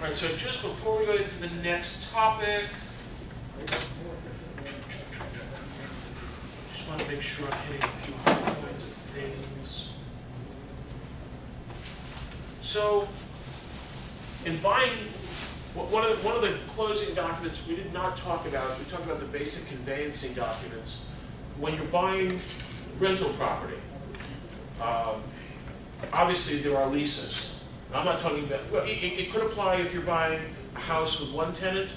All right, so just before we go into the next topic, just want to make sure I'm hitting a few high points of things. So, in buying, one of the closing documents we did not talk about, we talked about the basic conveyancing documents. When you're buying rental property, obviously there are leases. I'm not talking about, well, it could apply if you're buying a house with one tenant,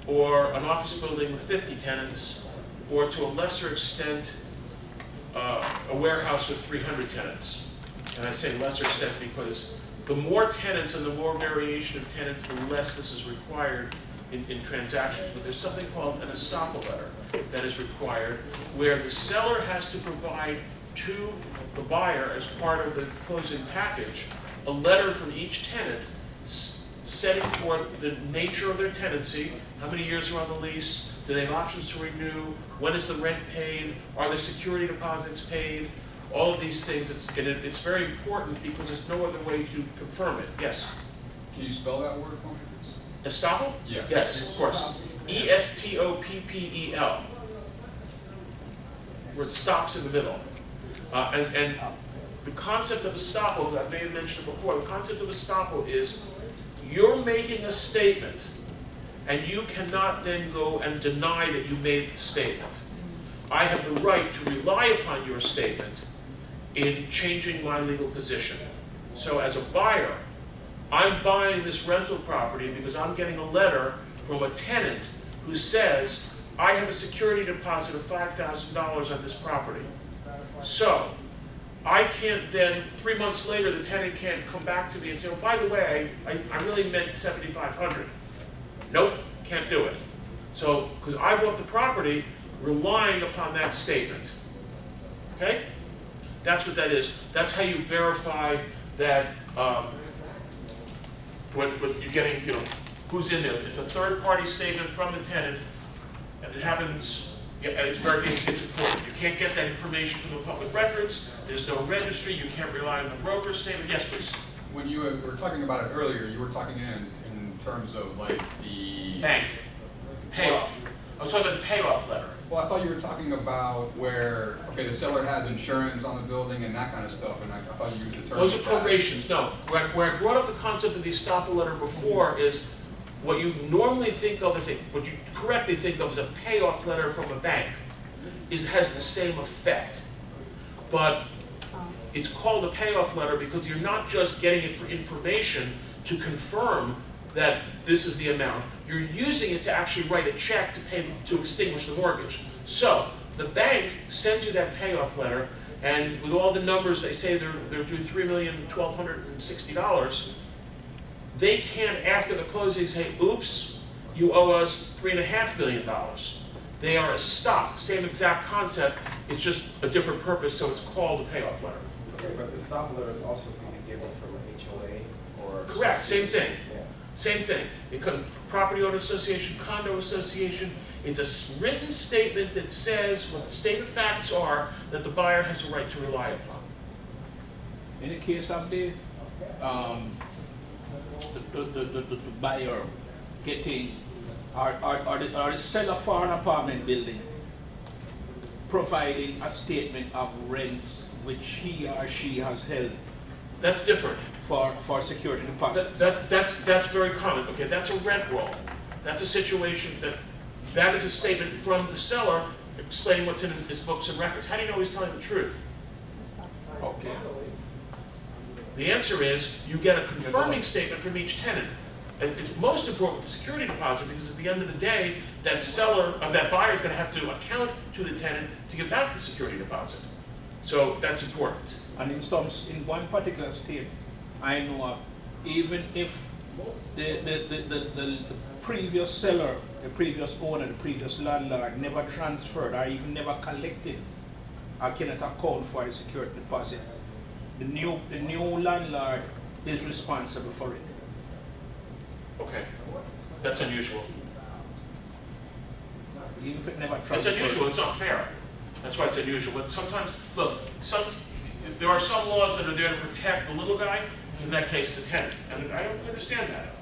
or an office building with 50 tenants, or to a lesser extent, a warehouse with 300 tenants. And I say lesser extent because the more tenants and the more variation of tenants, the less this is required in transactions. But there's something called an estoppel letter that is required, where the seller has to provide to the buyer as part of the closing package a letter from each tenant setting forth the nature of their tenancy, how many years are on the lease, do they have options to renew, when is the rent paid, are the security deposits paid, all of these things. It's very important because there's no other way to confirm it. Yes? Can you spell that word for me, please? Estoppel? Yeah. Yes, of course. E-S-T-O-P-P-E-L. Where it stops in the middle. And the concept of estoppel, I may have mentioned it before, the concept of estoppel is you're making a statement and you cannot then go and deny that you made the statement. I have the right to rely upon your statement in changing my legal position. So as a buyer, I'm buying this rental property because I'm getting a letter from a tenant who says, I have a security deposit of $5,000 on this property. So, I can't then, 3 months later, the tenant can't come back to me and say, oh, by the way, I really meant $7,500. Nope, can't do it. So, because I bought the property relying upon that statement. Okay? That's what that is. That's how you verify that what you're getting, you know, who's in there. It's a third-party statement from the tenant, and it happens, yeah, and it's important. You can't get that information from the public records. There's no registry. You can't rely on the broker's statement. Yes, please. When you were talking about it earlier, you were talking in terms of like the bank payoff. I was talking about the payoff letter. Well, I thought you were talking about where, okay, the seller has insurance on the building and that kind of stuff, and I thought you used the term. Those are probations. No, where I brought up the concept of the estoppel letter before is what you normally think of as what you correctly think of as a payoff letter from a bank has the same effect. But it's called a payoff letter because you're not just getting it for information to confirm that this is the amount. You're using it to actually write a check to extinguish the mortgage. So the bank sends you that payoff letter, and with all the numbers, they say they're due $3,1,260. They can't, after the closing, say, oops, you owe us $3.5 million. They are stopped. Same exact concept. It's just a different purpose, so it's called a payoff letter. Okay, but the stop letter is also being given from an HOA or... Correct, same thing. Yeah. Same thing. It could property owner association, condo association. It's a written statement that says what the state of facts are that the buyer has a right to rely upon. In the case of the buyer getting or the seller for an apartment building providing a statement of rents which he or she has held. That's different. For security deposits. That's very common. Okay, that's a rent roll. That's a situation that is a statement from the seller explaining what's in his books and records. How do you know he's telling the truth? Okay. The answer is you get a confirming statement from each tenant. And it's most important with the security deposit because at the end of the day, that buyer is going to have to account to the tenant to get back the security deposit. So that's important. And in one particular state, I know of, even if the previous seller, the previous owner, the previous landlord never transferred or even never collected or cannot account for the security deposit, the new landlord is responsible for it. Okay, that's unusual. Even if it never It's transferred. unusual, it's not fair. That's why it's unusual. But sometimes, look, there are some laws that are there to protect the little guy, in that case the tenant. And I don't understand that.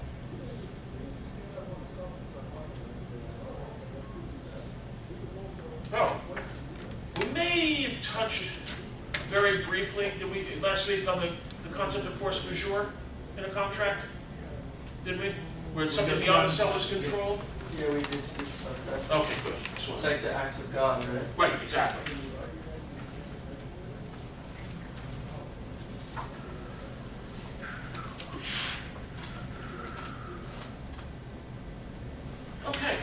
Oh, we may have touched very briefly, did we, last week on the concept of force majeure in a contract? Did we? Where it's something beyond the seller's control? Yeah, we did speak about that. Okay, good. Just It's wanted- like the acts of God, right? Right, exactly. Okay.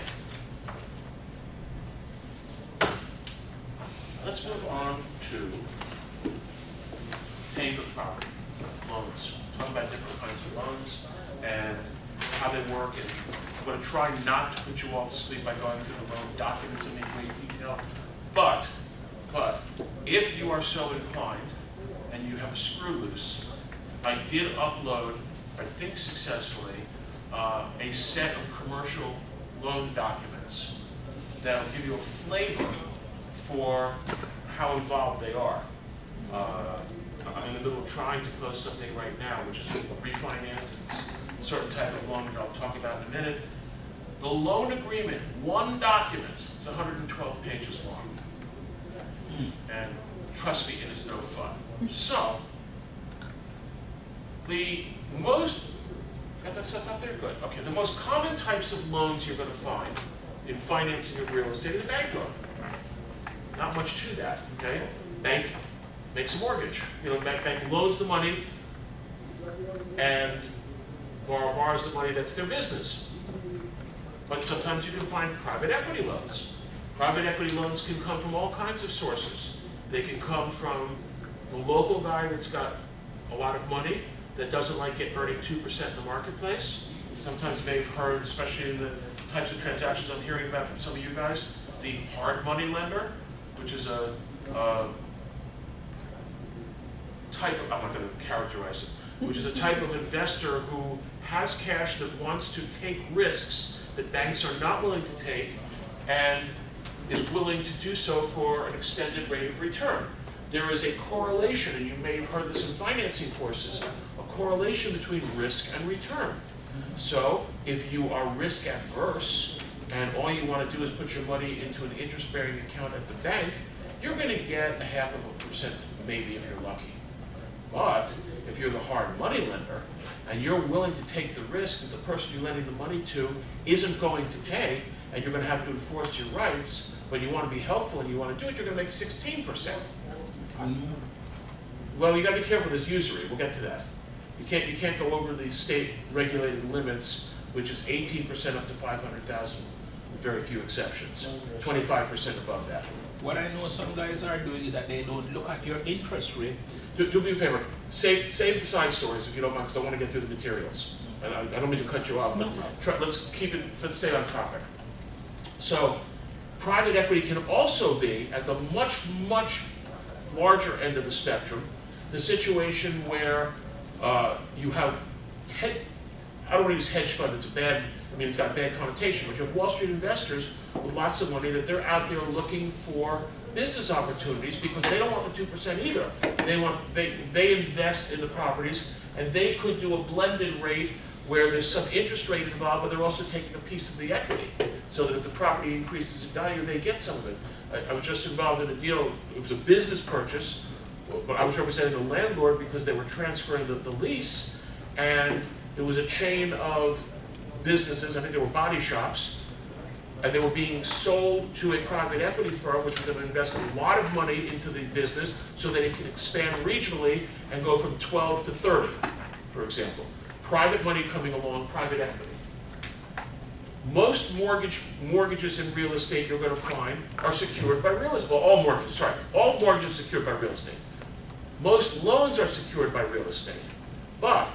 Let's move on to paying for the property, loans. Talk about different kinds of loans and how they work. And I'm going to try not to put you all to sleep by going through the loan documents in any great detail. But if you are so inclined and you have a screw loose, I did upload, I think successfully, a set of commercial loan documents that'll give you a flavor for how involved they are. I'm in the middle of trying to post something right now, which is a refinance. It's a certain type of loan that I'll talk about in a minute. The loan agreement, one document, is 112 pages long. And trust me, it is no fun. So, the most, got that stuff up there? Good. Okay, the most common types of loans you're going to find in financing of real estate is a bank loan. Not much to that, okay? Bank makes a mortgage. You know, bank loans the money and borrows the money, that's their business. But sometimes you can find private equity loans. Private equity loans can come from all kinds of sources. They can come from the local guy that's got a lot of money that doesn't like earning 2% in the marketplace. Sometimes you may have heard, especially in the types of transactions I'm hearing about from some of you guys, the hard money lender, which is a type of, I'm not going to characterize it, which is a type of investor who has cash that wants to take risks that banks are not willing to take and is willing to do so for an extended rate of return. There is a correlation, and you may have heard this in financing courses, a correlation between risk and return. So if you are risk adverse and all you want to do is put your money into an interest-bearing account at the bank, you're going to get 0.5%, maybe if you're lucky. But if you're the hard money lender and you're willing to take the risk that the person you're lending the money to isn't going to pay, and you're going to have to enforce your rights, but you want to be helpful and you want to do it, you're going to make 16%. Well, you got to be careful. There's usury. We'll get to that. You can't go over the state-regulated limits, which is 18% up to 500,000, with very few exceptions. 25% above that. What I know some guys are doing is that they don't look at your interest rate. Do me a favor. Save the side stories if you don't mind, because I want to get through the materials. And I don't mean to cut you off, but let's stay on topic. So, private equity can also be at the much larger end of the spectrum, the situation where you have, I don't want to use hedge fund, it's got a bad connotation, but you have Wall Street investors with lots of money that they're out there looking for business opportunities because they don't want the 2% either. They invest in the properties and they could do a blended rate where there's some interest rate involved, but they're also taking a piece of the equity, so that if the property increases in value, they get some of it. I was just involved in a deal, it was a business purchase, but I was representing the landlord because they were transferring the lease, and it was a chain of businesses, I think they were body shops, and they were being sold to a private equity firm which was going to invest a lot of money into the business so that it could expand regionally and go from 12 to 30, for example. Private money coming along, private equity. Most mortgages in real estate you're going to find are secured by real estate. Well, all mortgages are secured by real estate. Most loans are secured by real estate. But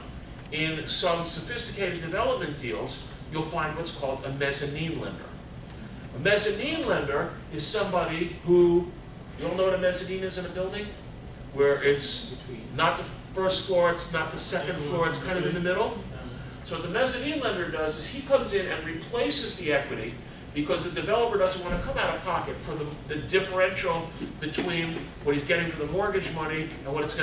in some sophisticated development deals, you'll find what's called a mezzanine lender. A mezzanine lender is somebody who, you all know what a mezzanine is in a building? Where it's not the first floor, it's not the second floor, it's kind of in the middle. So what the mezzanine lender does is he comes in and replaces the equity because the developer doesn't want to come out of pocket for the differential between what he's getting for the mortgage money and what he's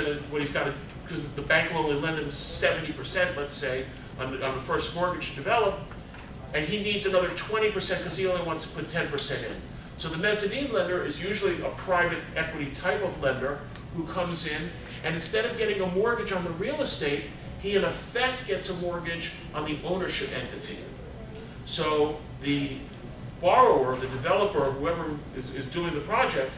got to, because the bank will only lend him 70%, let's say, on the first mortgage to develop, and he needs another 20% because he only wants to put 10% in. So the mezzanine lender is usually a private equity type of lender who comes in, and instead of getting a mortgage on the real estate, he in effect gets a mortgage on the ownership entity. So the borrower, the developer, whoever is doing the project,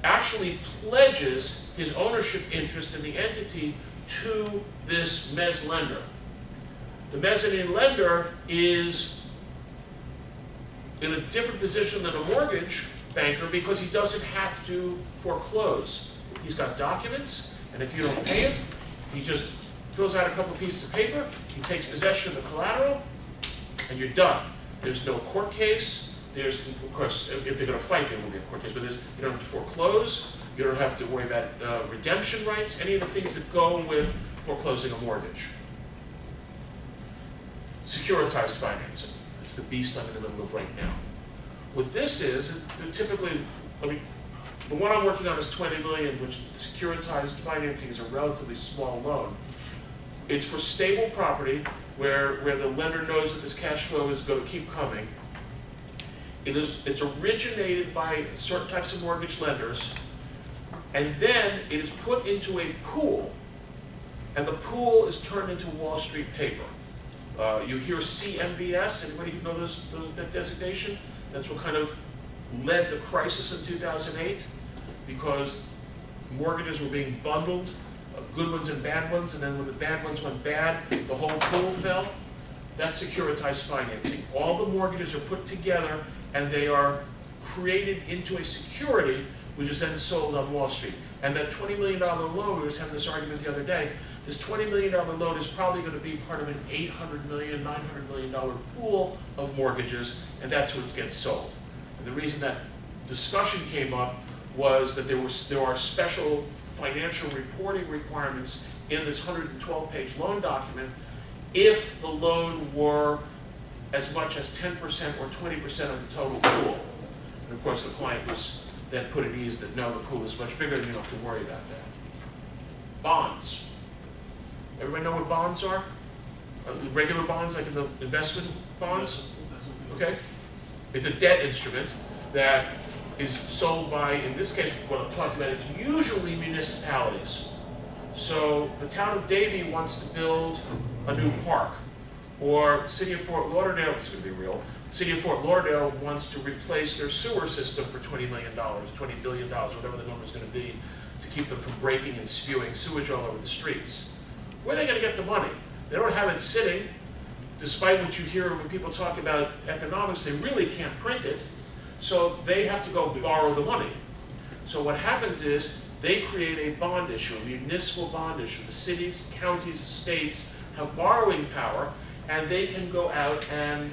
actually pledges his ownership interest in the entity to this mezz lender. The mezzanine lender is in a different position than a mortgage banker because he doesn't have to foreclose. He's got documents, and if you don't pay him, he just fills out a couple pieces of paper, he takes possession of the collateral, and you're done. There's no court case. There's, of course, if they're going to fight, there will be a court case, but you don't have to foreclose. You don't have to worry about redemption rights, any of the things that go with foreclosing a mortgage. Securitized financing. That's the beast I'm in the middle of right now. What this is, they're typically, I mean, the one I'm working on is $20 million, which securitized financing is a relatively small loan. It's for stable property where the lender knows that this cash flow is going to keep coming. It's originated by certain types of mortgage lenders, and then it is put into a pool, and the pool is turned into Wall Street paper. You hear CMBS, anybody know that designation? That's what kind of led the crisis in 2008, because mortgages were being bundled, good ones and bad ones, and then when the bad ones went bad, the whole pool fell. That's securitized financing. All the mortgages are put together and they are created into a security which is then sold on Wall Street. And that $20 million loan, we were just having this argument the other day, this $20 million loan is probably going to be part of an $800 million, $900 million pool of mortgages, and that's what gets sold. And the reason that discussion came up was that there are special financial reporting requirements in this 112-page loan document if the loan were as much as 10% or 20% of the total pool. And of course the client was then put at ease that no, the pool is much bigger and you don't have to worry about that. Bonds. Everybody know what bonds are? Regular bonds, like in the investment bonds? Okay? It's a debt instrument that is sold by, in this case, what I'm talking about is usually municipalities. So the town of Davie wants to build a new park, or City of Fort Lauderdale, this is going to be real, the City of Fort Lauderdale wants to replace their sewer system for $20 million, $20 billion, whatever the number is going to be, to keep them from breaking and spewing sewage all over the streets. Where are they going to get the money? They don't have it sitting. Despite what you hear when people talk about economics, they really can't print it. So they have to go borrow the money. So what happens is they create a bond issue, a municipal bond issue. The cities, counties, states have borrowing power, and they can go out and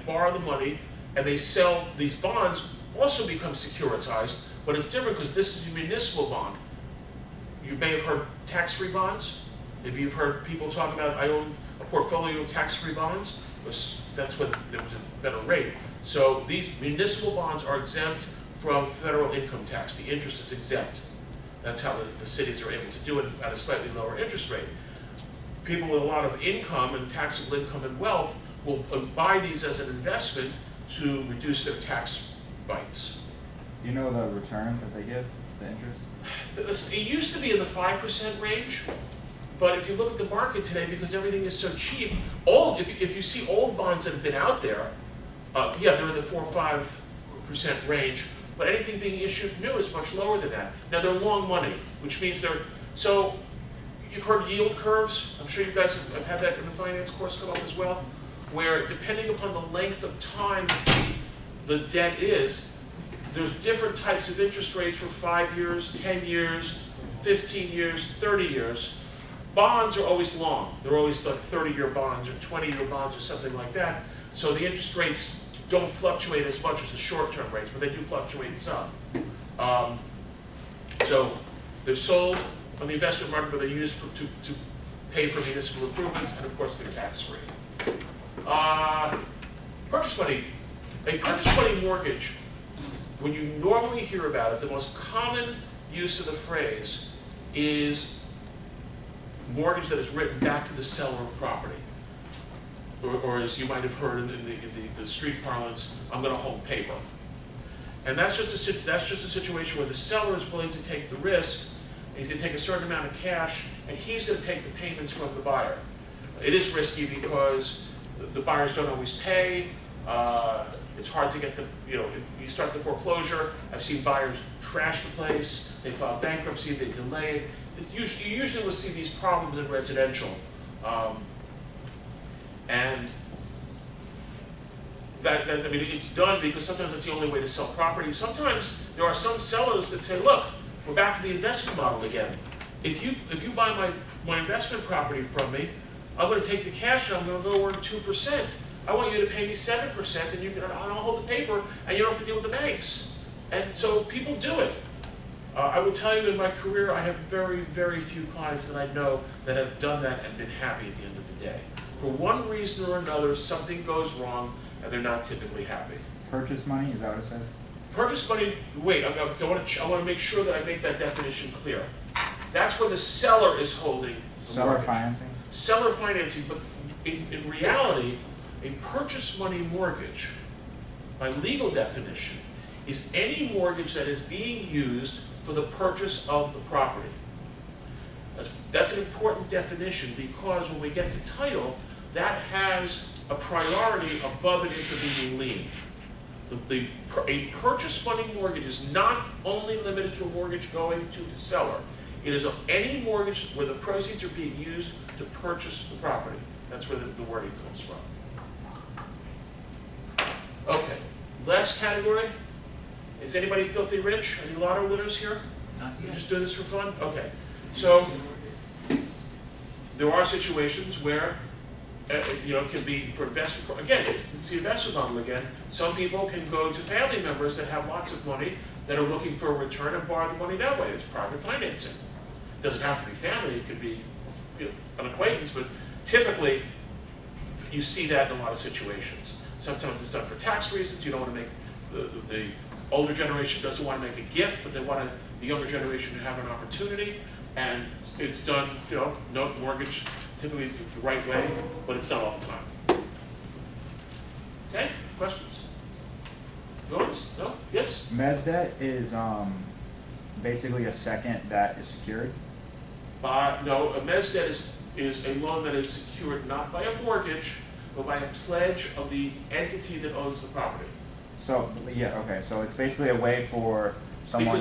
borrow the money, and they sell these bonds. Also become securitized, but it's different because this is a municipal bond. You may have heard tax-free bonds. Maybe you've heard people talk about, I own a portfolio of tax-free bonds. That's when there was a better rate. So these municipal bonds are exempt from federal income tax. The interest is exempt. That's how the cities are able to do it at a slightly lower interest rate. People with a lot of income and taxable income and wealth will buy these as an investment to reduce their tax bites. Do you know the return that they give, the interest? It used to be in the 5% range. But if you look at the market today, because everything is so cheap, if you see old bonds that have been out there, yeah, they're in the 4 or 5% range. But anything being issued new is much lower than that. Now they're long money, which means they're, so you've heard yield curves. I'm sure you guys have had that in the finance course come up as well, where depending upon the length of time the debt is, there's different types of interest rates for 5 years, 10 years, 15 years, 30 years. Bonds are always long. They're always like 30-year bonds or 20-year bonds or something like that. So the interest rates don't fluctuate as much as the short-term rates, but they do fluctuate some. So they're sold on the investment market, but they're used to pay for municipal improvements, and of course they're tax-free. Purchase money. A purchase money mortgage, when you normally hear about it, the most common use of the phrase is mortgage that is written back to the seller of property. or as you might have heard in the street parlance, I'm going to hold paper. And that's just a situation where the seller is willing to take the risk. He's going to take a certain amount of cash, and he's going to take the payments from the buyer. It is risky because the buyers don't always pay. It's hard to get the, you start the foreclosure. I've seen buyers trash the place. They file bankruptcy. They delay it. You usually will see these problems in residential, and I mean, it's done because sometimes it's the only way to sell property. Sometimes there are some sellers that say, look, we're back to the investment model again. If you buy my investment property from me, I'm going to take the cash and I'm going to go earn 2%. I want you to pay me 7%, and I'll hold the paper, and you don't have to deal with the banks. And so people do it. I will tell you, in my career, I have very, very few clients that I know that have done that and been happy at the end of the day. For one reason or another, something goes wrong, and they're not typically happy. Purchase money, is that what it says? Purchase money, wait, I want to make sure that I make that definition clear. That's where the seller is holding the Seller mortgage. financing? Seller financing, but in reality, a purchase money mortgage, by legal definition, is any mortgage that is being used for the purchase of the property. That's an important definition because when we get to title, that has a priority above an intervening lien. A purchase money mortgage is not only limited to a mortgage going to the seller. It is any mortgage where the proceeds are being used to purchase the property. That's where the wording comes from. Okay, last category. Is anybody filthy rich? Any lotto winners here? Not You're yet. just doing this for fun? Okay. So, there are situations where, it can be for investment. Again, it's the investment model again. Some people can go to family members that have lots of money that are looking for a return and borrow the money that way. It's private financing. It doesn't have to be family. It could be an acquaintance, but typically you see that in a lot of situations. Sometimes it's done for tax reasons. You don't want to make the older generation doesn't want to make a gift, but they want the younger generation to have an opportunity. And it's done, note mortgage, typically the right way, but it's done all the time. Okay, questions? Comments? No? Yes? MSRED is basically a second that is secured. No, a MSRED is a loan that is secured not by a mortgage, but by a pledge of the entity that owns the property. So, yeah, okay, so it's basically a way for someone...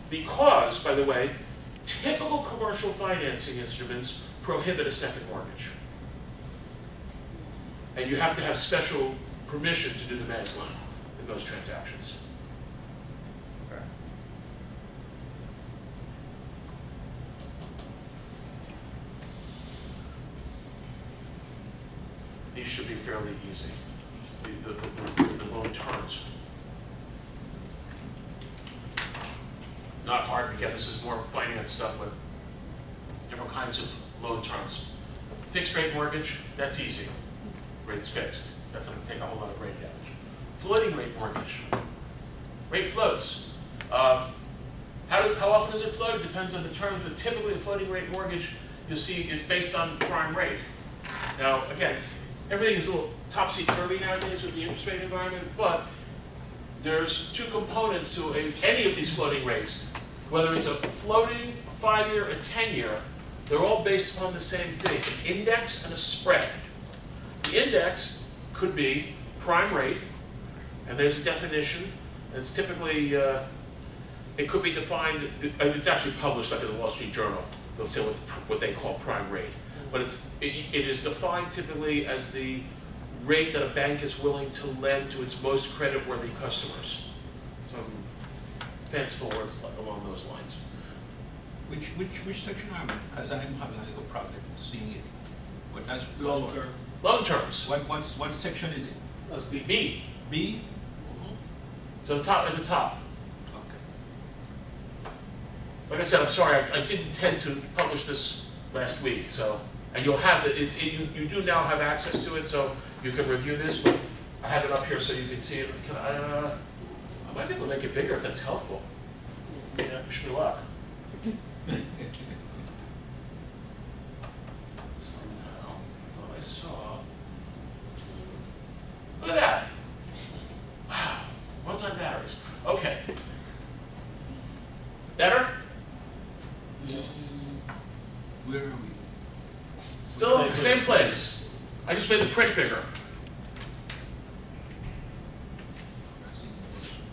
Because, by the way, typical commercial financing instruments prohibit a second mortgage. And you have to have special permission to do the mezz loan in those transactions. Okay. These should be fairly easy, the loan terms. Not hard, again, this is more finance stuff with different kinds of loan terms. Fixed rate mortgage, that's easy. Rate's fixed. That's not going to take a whole lot of rate damage. Floating rate mortgage. Rate floats. How often does it float? It depends on the terms, but typically a floating rate mortgage, you'll see, is based on prime rate. Now, again, everything is a little topsy-turvy nowadays with the interest rate environment, but there's two components to any of these floating rates. Whether it's a floating, a 5-year, a 10-year, they're all based upon the same thing, an index and a spread. The index could be prime rate, and there's a definition. It's typically, it could be defined, it's actually published like in the Wall Street Journal. They'll say what they call prime rate. But it is defined typically as the rate that a bank is willing to lend to its most creditworthy customers. Some fanciful words along those lines. Which section are we? Because I'm having a little problem seeing it. But that's Loan term. Loan terms. What section is it? Must be B. B? So the top at the top. Okay. Like I said, I'm sorry, I didn't intend to publish this last week, so, and you'll have you do now have access to it, so you can review this, but I have it up here so you can see it. I might be able to make it bigger if that's helpful. Yeah, wish me luck. Somehow, I thought I saw Where are we? Still in the same place. I just made the print bigger.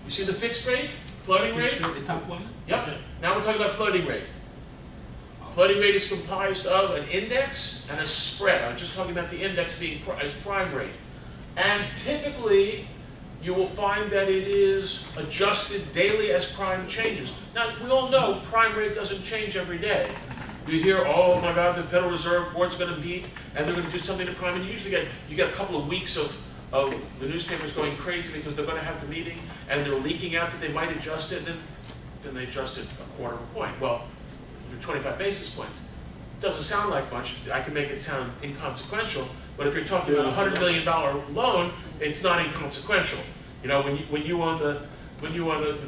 You see the fixed rate, floating rate? The top one? Yep. Okay. Now we're talking about floating rate. Floating rate is comprised of an index and a spread. I was just talking about the index being as prime rate. And typically, you will find that it is adjusted daily as prime changes. Now, we all know prime rate doesn't change every day. You hear, oh my God, the Federal Reserve Board's going to meet and they're going to do something to prime. And you usually get a couple of weeks of the newspapers going crazy because they're going to have the meeting and they're leaking out that they might adjust it. Then they adjust it a quarter of a point. Well, 25 basis points. Doesn't sound like much. I can make it sound inconsequential, but if you're talking about a $100 million loan, it's not inconsequential. You know, when you own the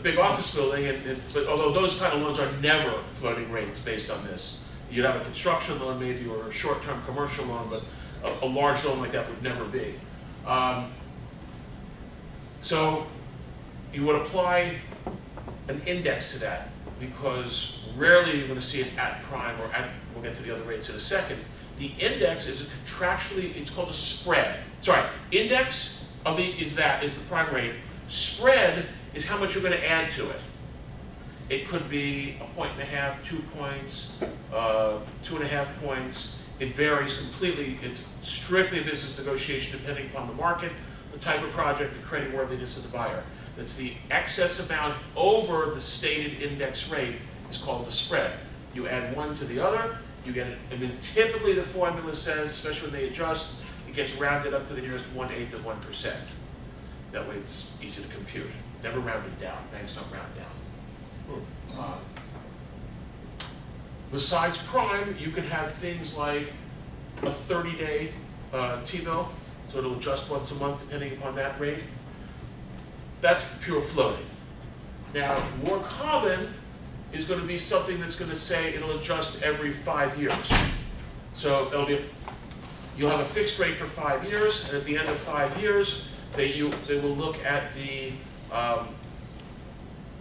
big office building, but although those kind of loans are never floating rates based on this, you'd have a construction loan maybe or a short-term commercial loan, but a large loan like that would never be. So you would apply an index to that, because rarely you're going to see it at prime or at, we'll get to the other rates in a second. The index is a contractually, it's called a spread. Sorry, index is the prime rate. Spread is how much you're going to add to it. It could be 1.5, 2 points, 2.5 points. It varies completely. It's strictly a business negotiation depending upon the market, the type of project, the creditworthiness of the buyer. That's the excess amount over the stated index rate is called the spread. You add one to the other, you get it, and then typically the formula says, especially when they adjust, it gets rounded up to the nearest 1/8 of 1%. That way it's easy to compute. Never rounded down. Banks don't round down. Besides prime, you can have things like a 30-day T-bill, so it'll adjust once a month depending upon that rate. That's pure floating. Now, more common is going to be something that's going to say it'll adjust every 5 years. So you'll have a fixed rate for 5 years, and at the end of 5 years, they will look at the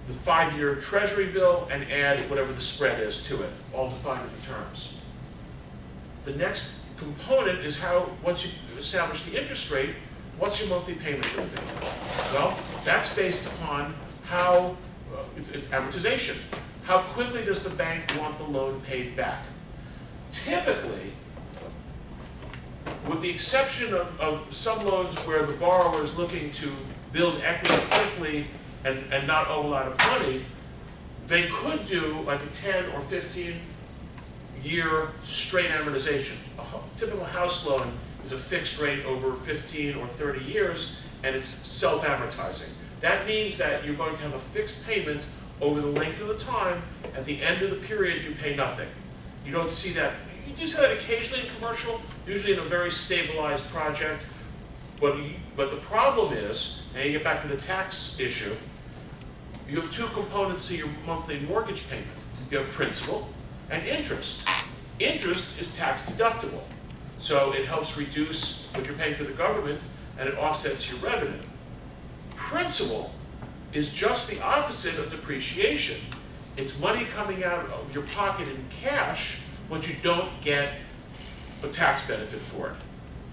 5-year Treasury bill and add whatever the spread is to it, all defined in the terms. The next component is how, once you establish the interest rate, what's your monthly payment going to be? Well, that's based upon how, it's amortization. How quickly does the bank want the loan paid back? Typically, with the exception of some loans where the borrower is looking to build equity quickly and not owe a lot of money, they could do like a 10 or 15 year straight amortization. A typical house loan is a fixed rate over 15 or 30 years, and it's self-amortizing. That means that you're going to have a fixed payment over the length of the time. At the end of the period, you pay nothing. You don't see that. You do see that occasionally in commercial, usually in a very stabilized project. But the problem is, and you get back to the tax issue, you have two components to your monthly mortgage payment. You have principal and interest. Interest is tax deductible. So it helps reduce what you're paying to the government, and it offsets your revenue. Principal is just the opposite of depreciation. It's money coming out of your pocket in cash when you don't get a tax benefit for it.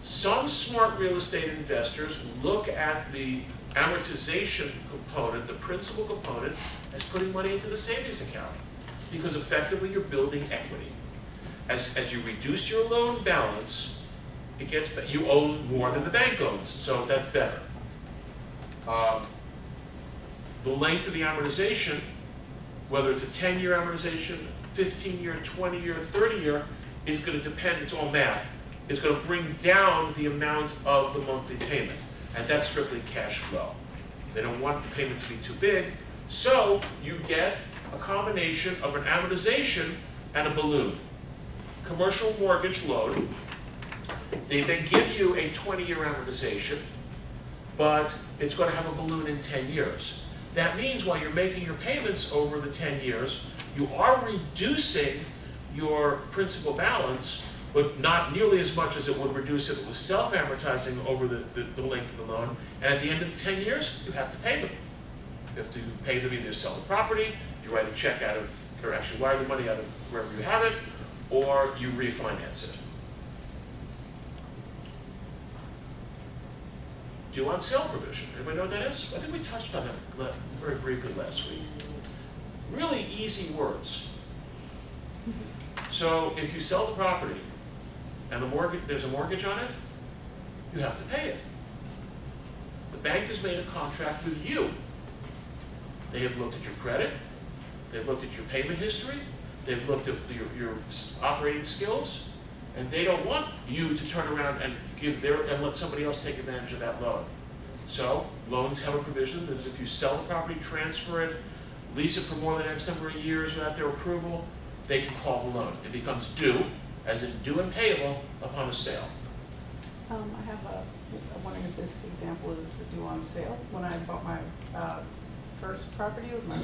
Some smart real estate investors look at the amortization component, the principal component, as putting money into the savings account, because effectively you're building equity. As you reduce your loan balance, you own more than the bank owns, so that's better. The length of the amortization, whether it's a 10-year amortization, 15-year, 20-year, 30-year, is going to depend, it's all math, is going to bring down the amount of the monthly payment, and that's strictly cash flow. They don't want the payment to be too big, so you get a combination of an amortization and a balloon. Commercial mortgage loan, they give you a 20-year amortization, but it's going to have a balloon in 10 years. That means while you're making your payments over the 10 years, you are reducing your principal balance, but not nearly as much as it would reduce if it was self-amortizing over the length of the loan. And at the end of the 10 years, you have to pay them. You have to pay them, either sell the property, you write a check out of, or actually wire the money out of wherever you have it, or you refinance it. Due on sale provision. Anybody know what that is? I think we touched on it very briefly last week. Really easy words. So if you sell the property and there's a mortgage on it, you have to pay it. The bank has made a contract with you. They have looked at your credit, they've looked at your payment history, they've looked at your operating skills, and they don't want you to turn around and let somebody else take advantage of that loan. So loans have a provision that if you sell the property, transfer it, lease it for more than X number of years without their approval, they can call the loan. It becomes due, as in due and payable upon a sale. I have I'm wondering if this example is the due on sale. When I bought my first property, it was my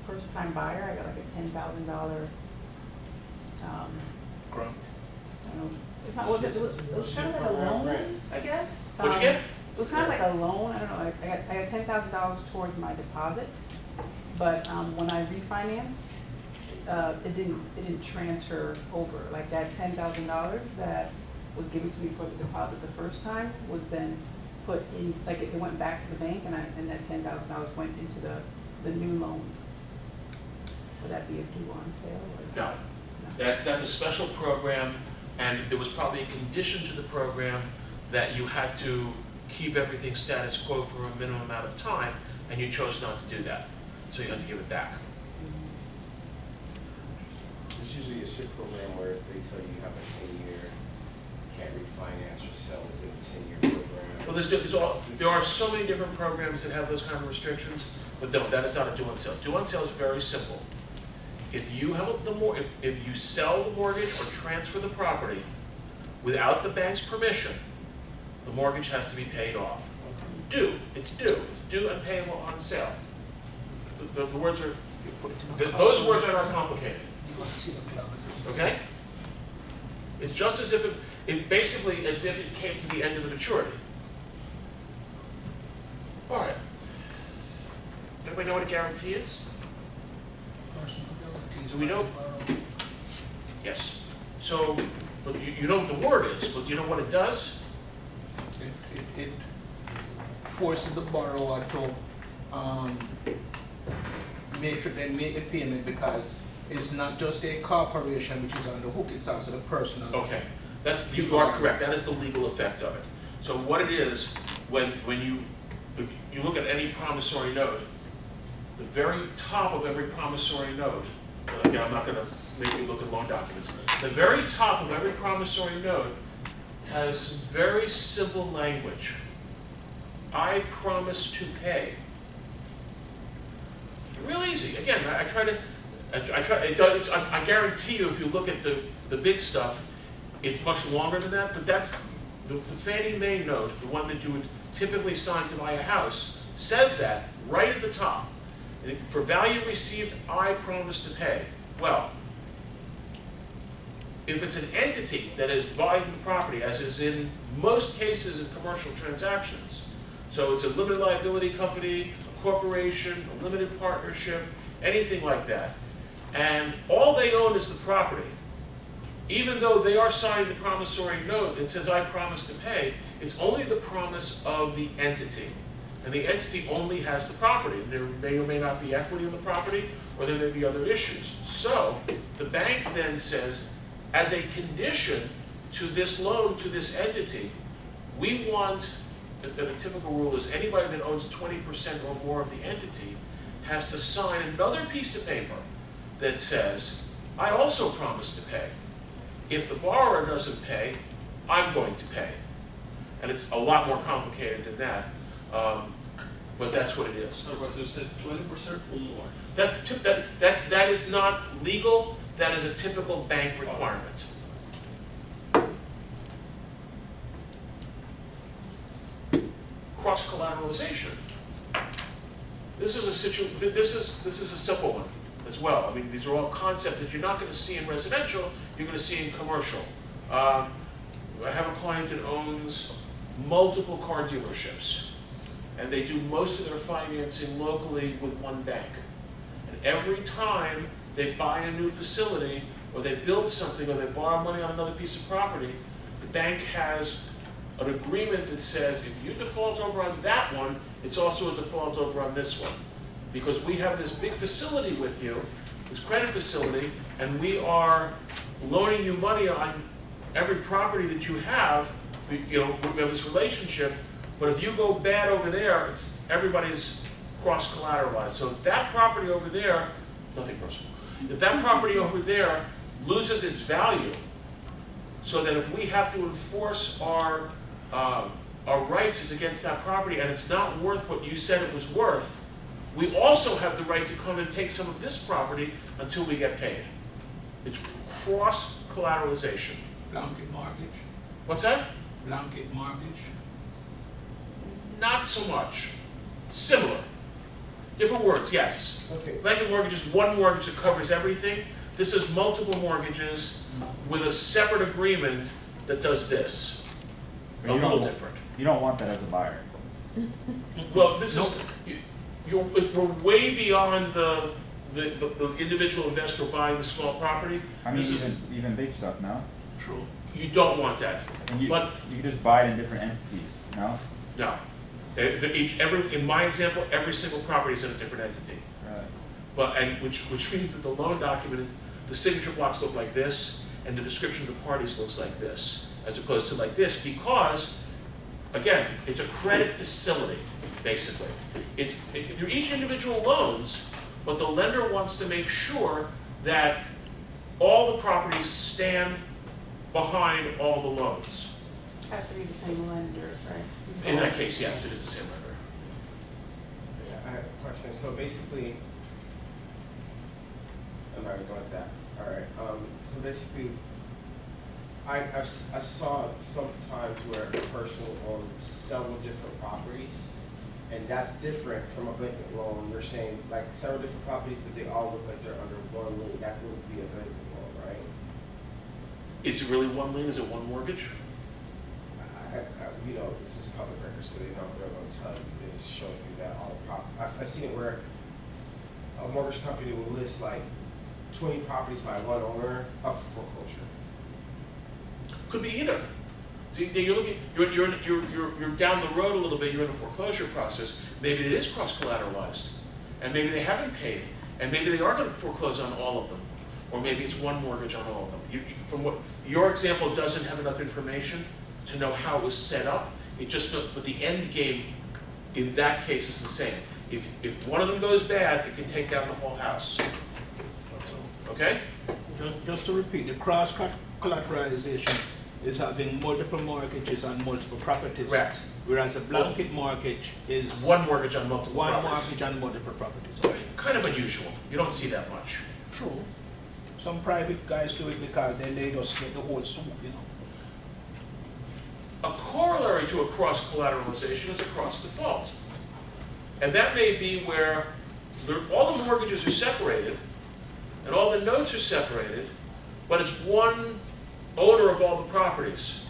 first time buyer. I got like a $10,000. Grant. I don't know. It's not. It was kind of like a loan, I guess. What'd you get? So it's kind of like a loan. I don't know. I got $10,000 towards my deposit, but when I refinanced, it didn't transfer over. Like that $10,000 that was given to me for the deposit the first time was then put in, like it went back to the bank, and that $10,000 went into the new loan. Would that be a due on sale? Or No. That's a special program, and there was probably a condition to the program that you had to keep everything status quo for a minimum amount of time, and you chose not to do that. So you had to give it back. It's usually a SHIP program where if they tell you you have a 10-year, you can't refinance or sell within a 10-year program. Well, there are so many different programs that have those kind of restrictions, but no, that is not a due on sale. Due on sale is very simple. If you have if you sell the mortgage or transfer the property without the bank's permission, the mortgage has to be paid off. Due. It's due and payable on sale. The words are, those words are not complicated. Okay? It's just as if it basically as if it came to the end of the maturity. All right. Anybody know what a guarantee is? Do we know? Yes. So, but you know what the word is, but do you know what it does? It forces the borrower to make the payment, because it's not just a corporation which is on the hook, it's also the personal. Okay, you are correct. That is the legal effect of it. So what it is, if you look at any promissory note, the very top of every promissory note, again, I'm not going to make you look at loan documents, the very top of every promissory note has very simple language. I promise to pay. Real easy. Again, I guarantee you, if you look at the big stuff, it's much longer than that. But that's the Fannie Mae note, the one that you would typically sign to buy a house, says that right at the top. For value received, I promise to pay. Well, if it's an entity that is buying the property, as is in most cases in commercial transactions, so it's a limited liability company, a corporation, a limited partnership, anything like that, and all they own is the property, even though they are signing the promissory note that says I promise to pay, it's only the promise of the entity. And the entity only has the property. There may or may not be equity in the property, or there may be other issues. So the bank then says, as a condition to this loan to this entity, we want, and the typical rule is anybody that owns 20% or more of the entity has to sign another piece of paper that says, I also promise to pay. If the borrower doesn't pay, I'm going to pay. And it's a lot more complicated than that. But that's what it is. So it says 20% or more. That is not legal. That is a typical bank requirement. Cross-collateralization. This is a simple one as well. I mean, these are all concepts that you're not going to see in residential. You're going to see in commercial. I have a client that owns multiple car dealerships, and they do most of their financing locally with one bank. And every time they buy a new facility, or they build something, or they borrow money on another piece of property, the bank has an agreement that says if you default over on that one, it's also a default over on this one. Because we have this big facility with you, this credit facility, and we are loaning you money on every property that you have. You know, we have this relationship, but if you go bad over there, everybody's cross-collateralized. So if that property over there, nothing personal, if that property over there loses its value, so that if we have to enforce our rights is against that property and it's not worth what you said it was worth, we also have the right to come and take some of this property until we get paid. It's cross-collateralization. Blanket mortgage, What's that? blanket mortgage. Not so much. Similar. Different words, yes. Okay. Blanket mortgage is one mortgage that covers everything. This is multiple mortgages with a separate agreement that does this. But A you little don't- different. You don't want that as a buyer. Well, this is, we're way beyond the individual investor buying the small property. I mean, This is, even big stuff, no? True. you don't want that. And you But can just buy it in different entities, no? no. In my example, every single property is in a different entity. Right. But, which means that the loan document, the signature blocks look like this, and the description of the parties looks like this, as opposed to like this, because, again, it's a credit facility, basically. They're each individual loans, but the lender wants to make sure that all the properties stand behind all the loans. Has to be the same lender, right? In that case, yes, it is the same lender. I have a question. So basically, I'm not gonna go into that. All right. So basically, I saw sometimes where a person will own several different properties, and that's different from a blanket loan. You're saying like several different properties, but they all look like they're under one lien. That would be a blanket loan, right? Is it really one lien? Is it one mortgage? You know, this is public record, so they're gonna tell you. They're just showing you that all the I've seen it where a mortgage company will list like 20 properties by one owner up for foreclosure. Could be either. See, you're looking, you're down the road a little bit. You're in a foreclosure process. Maybe it is cross-collateralized, and maybe they haven't paid, and maybe they are going to foreclose on all of them, or maybe it's one mortgage on all of them. From what your example doesn't have enough information to know how it was set up. It just, but the end game in that case is the same. If one of them goes bad, it can take down the whole house. Okay? Just to repeat, the cross collateralization is having multiple mortgages on multiple properties. Correct. Whereas a blanket mortgage is One mortgage on multiple one properties. mortgage on multiple properties. Kind of unusual. You don't see that much. True. Some private guys do it because they just get the whole soup, you know. A corollary to a cross-collateralization is a cross-default. And that may be where all the mortgages are separated, and all the notes are separated, but it's one owner of all the properties.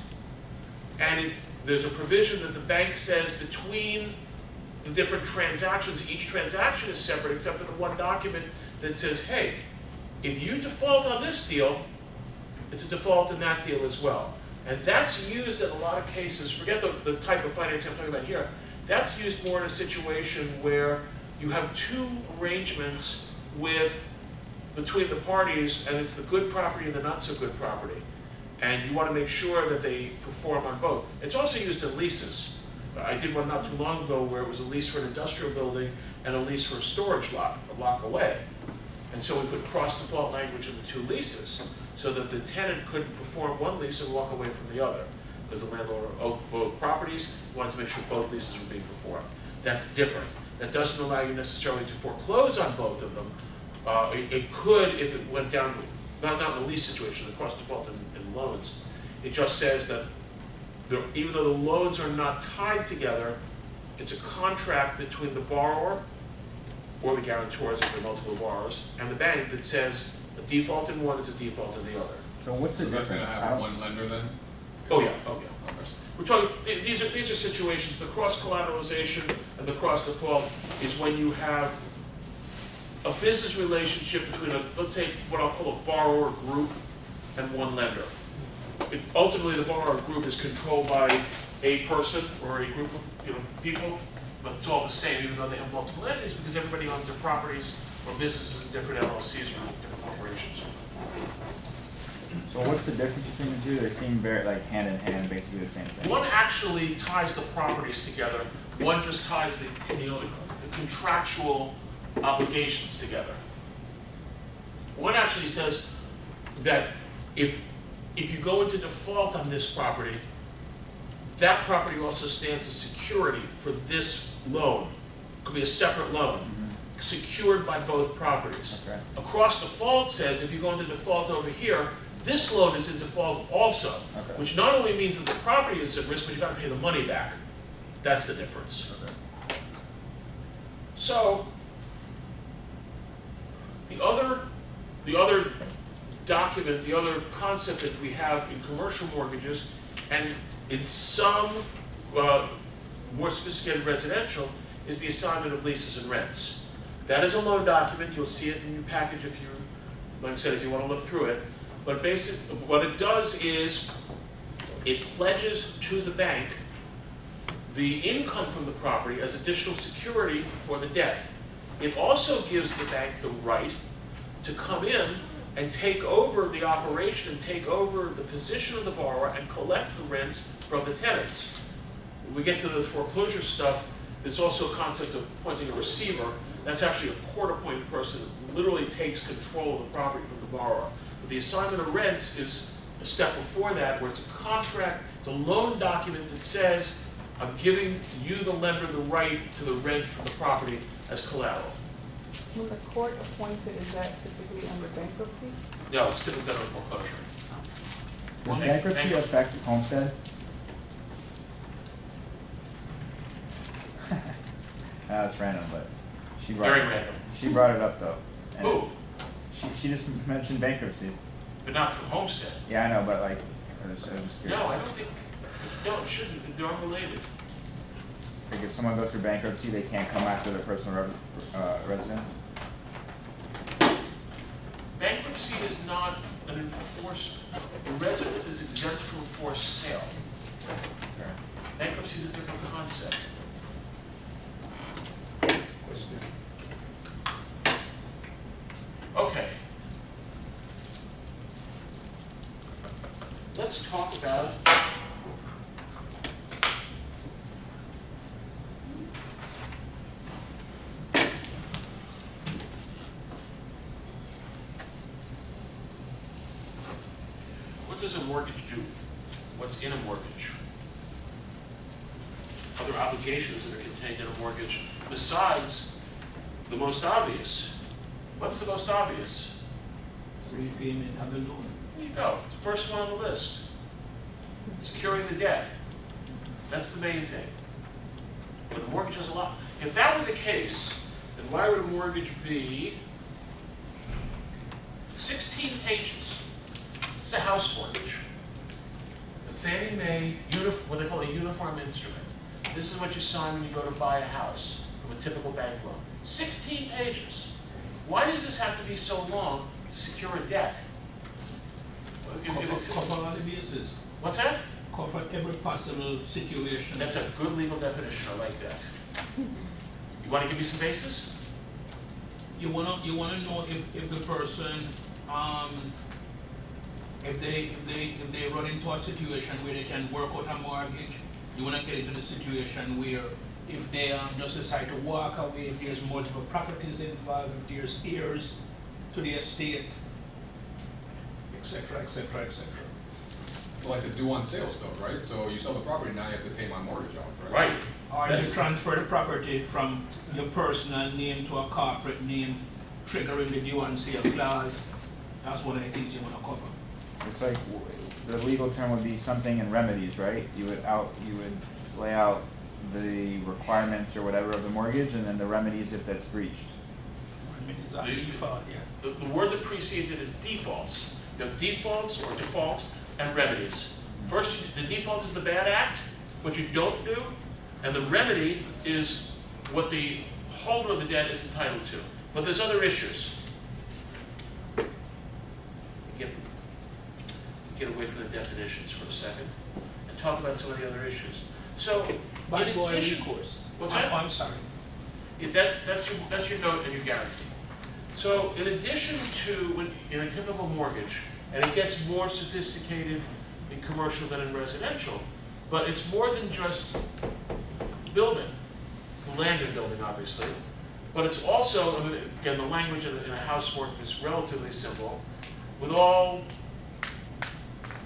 And there's a provision that the bank says between the different transactions, each transaction is separate except for the one document that says, hey, if you default on this deal, it's a default in that deal as well. And that's used in a lot of cases, forget the type of financing I'm talking about here, that's used more in a situation where you have two arrangements between the parties, and it's the good property and the not so good property. And you want to make sure that they perform on both. It's also used in leases. I did one not too long ago where it was a lease for an industrial building and a lease for a storage lot, a block away. And so we put cross-default language in the two leases so that the tenant couldn't perform one lease and walk away from the other. Because the landlord owned both properties, wanted to make sure both leases were being performed. That's different. That doesn't allow you necessarily to foreclose on both of them. It could if it went down, not in the lease situation, the cross-default in loans. It just says that even though the loans are not tied together, it's a contract between the borrower or the guarantors if there are multiple borrowers, and the bank that says a default in one is a default in the other. So what's the So that's difference? gonna I have don't- one lender then? Oh yeah. We're talking, these are situations, the cross-collateralization and the cross-default is when you have a business relationship between let's say, what I'll call a borrower group and one lender. Ultimately, the borrower group is controlled by a person or a group of people, but it's all the same, even though they have multiple entities, because everybody owns their properties or businesses in different LLCs or different corporations. So what's the difference between the two? They seem very like hand in hand, basically the same thing. One actually ties the properties together. One just ties the contractual obligations together. One actually says that if you go into default on this property, that property also stands as security for this loan. It could be a separate loan, secured by both properties. Okay. Across default says if you go into default over here, this loan is in default also, Okay. which not only means that the property is at risk, but you got to pay the money back. That's the difference. Okay. So the other document, the other concept that we have in commercial mortgages, and in some more sophisticated residential, is the assignment of leases and rents. That is a loan document. You'll see it in your package if you, like I said, if you want to look through it. But basically, what it does is it pledges to the bank the income from the property as additional security for the debt. It also gives the bank the right to come in and take over the operation and take over the position of the borrower and collect the rents from the tenants. When we get to the foreclosure stuff, there's also a concept of appointing a receiver. That's actually a court-appointed person that literally takes control of the property from the borrower. But the assignment of rents is a step before that, where it's a contract, it's a loan document that says, I'm giving you, the lender, the right to the rent from the property as collateral. When the court appointed, is that typically under bankruptcy? No, it's typically done on foreclosure. Does bankruptcy affect homestead? That's random, but she brought Very it, random. She brought it up though. And Who? she just mentioned bankruptcy. But not from homestead. Yeah, I know, but like, I was curious. No, I don't think, no, it shouldn't, they're unrelated. Like if someone goes through bankruptcy, they can't come after their personal residence? Bankruptcy is not an enforced, a residence is exempt from enforced sale. Okay. Bankruptcy is a different concept. Okay. Let's talk about what does a mortgage do? What's in a mortgage? Other obligations that are contained in a mortgage besides the most obvious. What's the most obvious? Repayment of the loan. There you go. It's the first one on the list. Securing the debt. That's the main thing. But the mortgage has a lot. If that were the case, then why would a mortgage be 16 pages? It's a house mortgage. It's a Fannie Mae, what they call a uniform instrument. This is what you sign when you go to buy a house from a typical bank loan. 16 pages. Why does this have to be so long to secure a debt? Cover all the bases. What's that? Cover every possible situation. That's a good legal definition. I like that. You want to give me some basis? You wanna know if the person if they run into a situation where they can work out a mortgage. You wanna get into the situation where if they just decide to walk away, if there's multiple properties involved, if there's heirs to the estate, etc., etc., etc. Like the due on sale stuff, right? So you sell the property, now you have to pay my mortgage off, right? Right. Or you transfer the property from your personal name to a corporate name, triggering the due on sale clause. That's one of the things you wanna cover. It's like, the legal term would be something in remedies, right? You would lay out the requirements or whatever of the mortgage, and then the remedies if that's breached. I mean, it's a default, yeah. The word that precedes it is defaults. You have defaults or default and remedies. First, the default is the bad act, what you don't do, and the remedy is what the holder of the debt is entitled to. But there's other issues. Get away from the definitions for a second and talk about some of the other issues. So, By in boy addition, recourse. what's that? I'm sorry. Yeah, that's your note and your guarantee. So, in addition to in a typical mortgage, and it gets more sophisticated in commercial than in residential, but it's more than just building. It's the land and building, obviously, but it's also, I mean, again, the language in a house mortgage is relatively simple. With all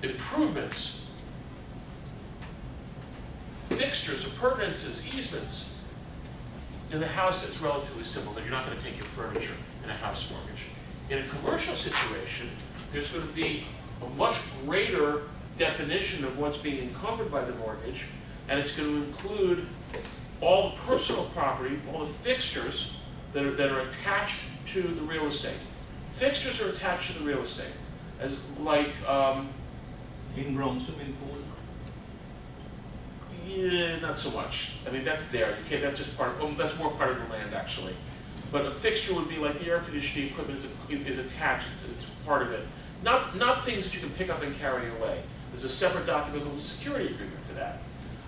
improvements, fixtures, appurtenances, easements, in the house it's relatively simple, that you're not going to take your furniture in a house mortgage. In a commercial situation, there's going to be a much greater definition of what's being encumbered by the mortgage, and it's going to include all the personal property, all the fixtures that are attached to the real estate. Fixtures are attached to the real estate, as like In-ground swimming pool. yeah, not so much. I mean, that's there. You can't. That's just part. That's more part of the land, actually. But a fixture would be like the air conditioning equipment is attached. It's part of it. Not things that you can pick up and carry away. There's a separate document called a security agreement for that.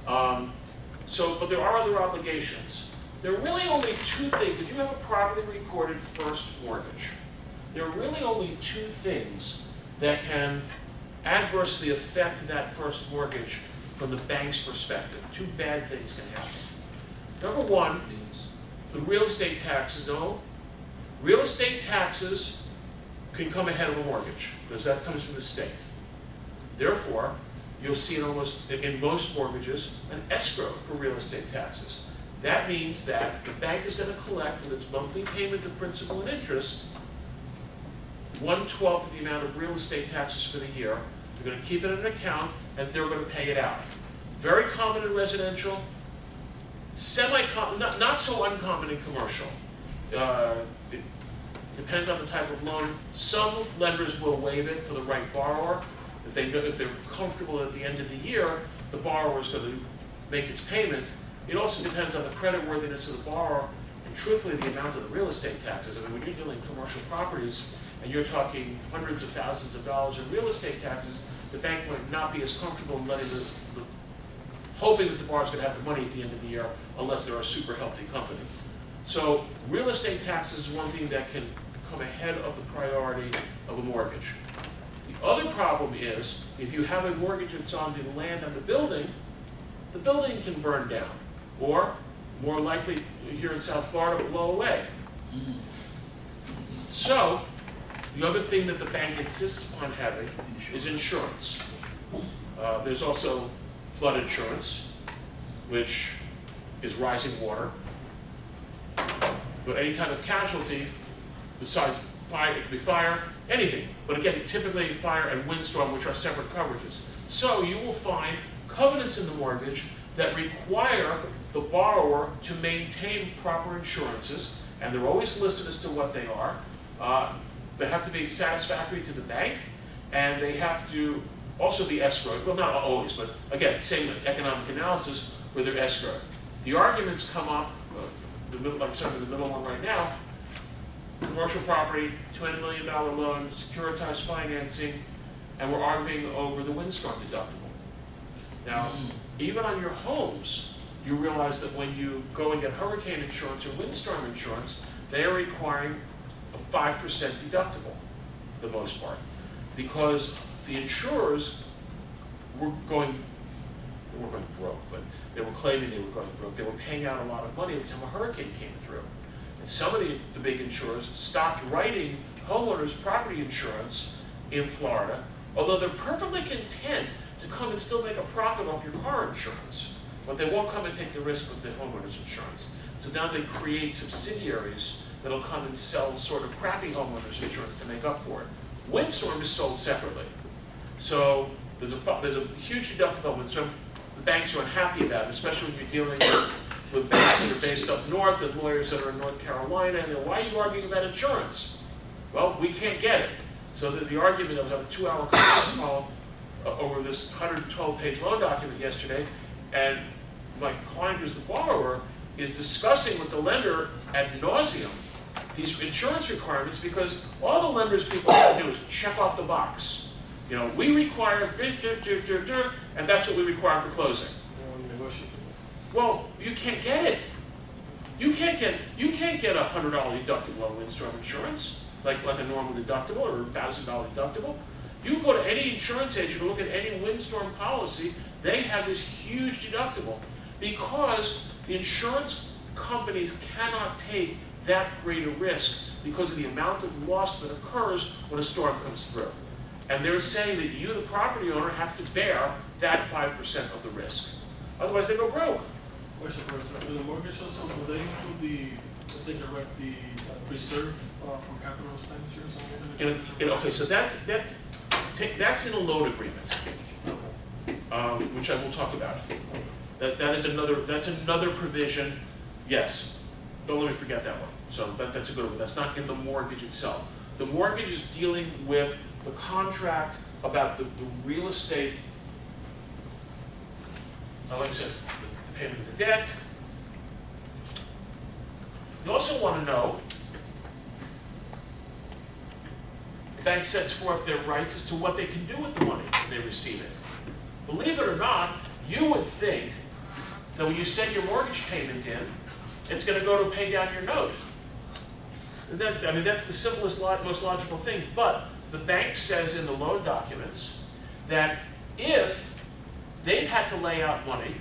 But there are other obligations. There are really only two things. If you have a properly recorded first mortgage, there are really only two things that can adversely affect that first mortgage from the bank's perspective. Two bad things can happen. Number one, the real estate taxes. No, real estate taxes can come ahead of a mortgage because that comes from the state. Therefore, you'll see in most mortgages an escrow for real estate taxes. That means that the bank is going to collect with its monthly payment of principal and interest 1/12 of the amount of real estate taxes for the year. They're going to keep it in an account and they're going to pay it out. Very common in residential, semi-common, not so uncommon in commercial. It depends on the type of loan. Some lenders will waive it for the right borrower. If they're comfortable at the end of the year, the borrower is going to make its payment. It also depends on the creditworthiness of the borrower and truthfully the amount of the real estate taxes. I mean, when you're dealing in commercial properties and you're talking hundreds of thousands of dollars in real estate taxes, the bank might not be as comfortable in letting hoping that the borrower's going to have the money at the end of the year unless they're a super healthy company. So real estate taxes is one thing that can come ahead of the priority of a mortgage. The other problem is if you have a mortgage that's on the land and the building can burn down, or more likely here in South Florida, blow away. So the other thing that the bank insists upon having is insurance. There's also flood insurance, which is rising water. But any type of casualty, besides fire, it could be fire, anything. But again, typically fire and windstorm, which are separate coverages. So you will find covenants in the mortgage that require the borrower to maintain proper insurances, and they're always listed as to what they are. They have to be satisfactory to the bank, and they have to also be escrowed. Well, not always, but again, same economic analysis where they're escrowed. The arguments come up, like some of the middle one right now, commercial property, $20 million loan, securitized financing, and we're arguing over the windstorm deductible. Now, even on your homes, you realize that when you go and get hurricane insurance or windstorm insurance, they are requiring a 5% deductible for the most part, because the insurers were going broke, but they were claiming they were going broke. They were paying out a lot of money every time a hurricane came through. And some of the big insurers stopped writing homeowners property insurance in Florida, although they're perfectly content to come and still make a profit off your car insurance, but they won't come and take the risk with the homeowners insurance. So now they create subsidiaries that'll come and sell sort of crappy homeowners insurance to make up for it. Windstorm is sold separately. So there's a huge deductible on windstorm. The banks are unhappy about it, especially when you're dealing with banks that are based up north and lawyers that are in North Carolina, and they're, why are you arguing about insurance? Well, we can't get it. So the argument, I was on a 2-hour conference call over this 112-page loan document yesterday, and my client, who's the borrower, is discussing with the lender ad nauseum these insurance requirements because all the lenders people have to do is check off the box. You know, we require, and that's what we require for closing. Well, you can't get it. You can't get a $100 deductible on windstorm insurance, like a normal deductible or $1,000 deductible. You go to any insurance agent and look at any windstorm policy, they have this huge deductible because the insurance companies cannot take that great a risk because of the amount of loss that occurs when a storm comes through. And they're saying that you, the property owner, have to bear that 5% of the risk. Otherwise, they go broke. Question for a second. In the mortgage also, will they include the direct the reserve for capital expenditures? Okay, so that's in a loan agreement, which I will talk about. That's another provision. Yes, don't let me forget that one. So that's a good one. That's not in the mortgage itself. The mortgage is dealing with the contract about the real estate. Like I said, the payment of the debt. You also want to know, the bank sets forth their rights as to what they can do with the money when they receive it. Believe it or not, you would think that when you send your mortgage payment in, it's going to go to pay down your note. I mean, that's the simplest, most logical thing. But the bank says in the loan documents that if they've had to lay out money,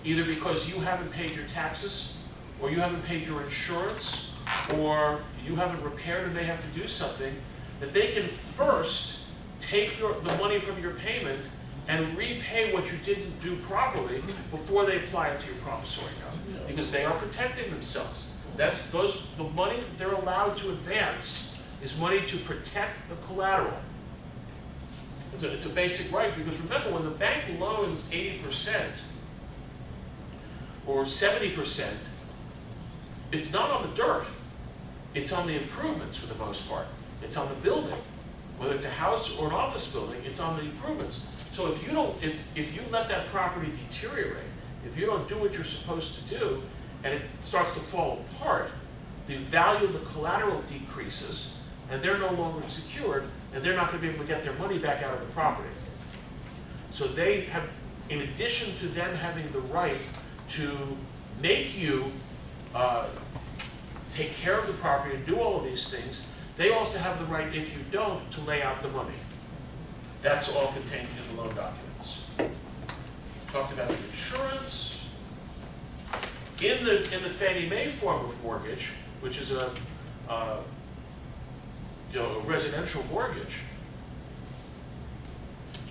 either because you haven't paid your taxes, or you haven't paid your insurance, or you haven't repaired and they have to do something, that they can first take the money from your payment and repay what you didn't do properly before they apply it to your promissory note, because they are protecting themselves. The money that they're allowed to advance is money to protect the collateral. It's a basic right, because remember, when the bank loans 80% or 70%, it's not on the dirt, it's on the improvements for the most part. It's on the building. Whether it's a house or an office building, it's on the improvements. So if you let that property deteriorate, if you don't do what you're supposed to do, and it starts to fall apart, the value of the collateral decreases, and they're no longer secured, and they're not going to be able to get their money back out of the property. So they have, in addition to them having the right to make you take care of the property and do all of these things, they also have the right, if you don't, to lay out the money. That's all contained in the loan documents. Talked about the insurance. In the Fannie Mae form of mortgage, which is a residential mortgage,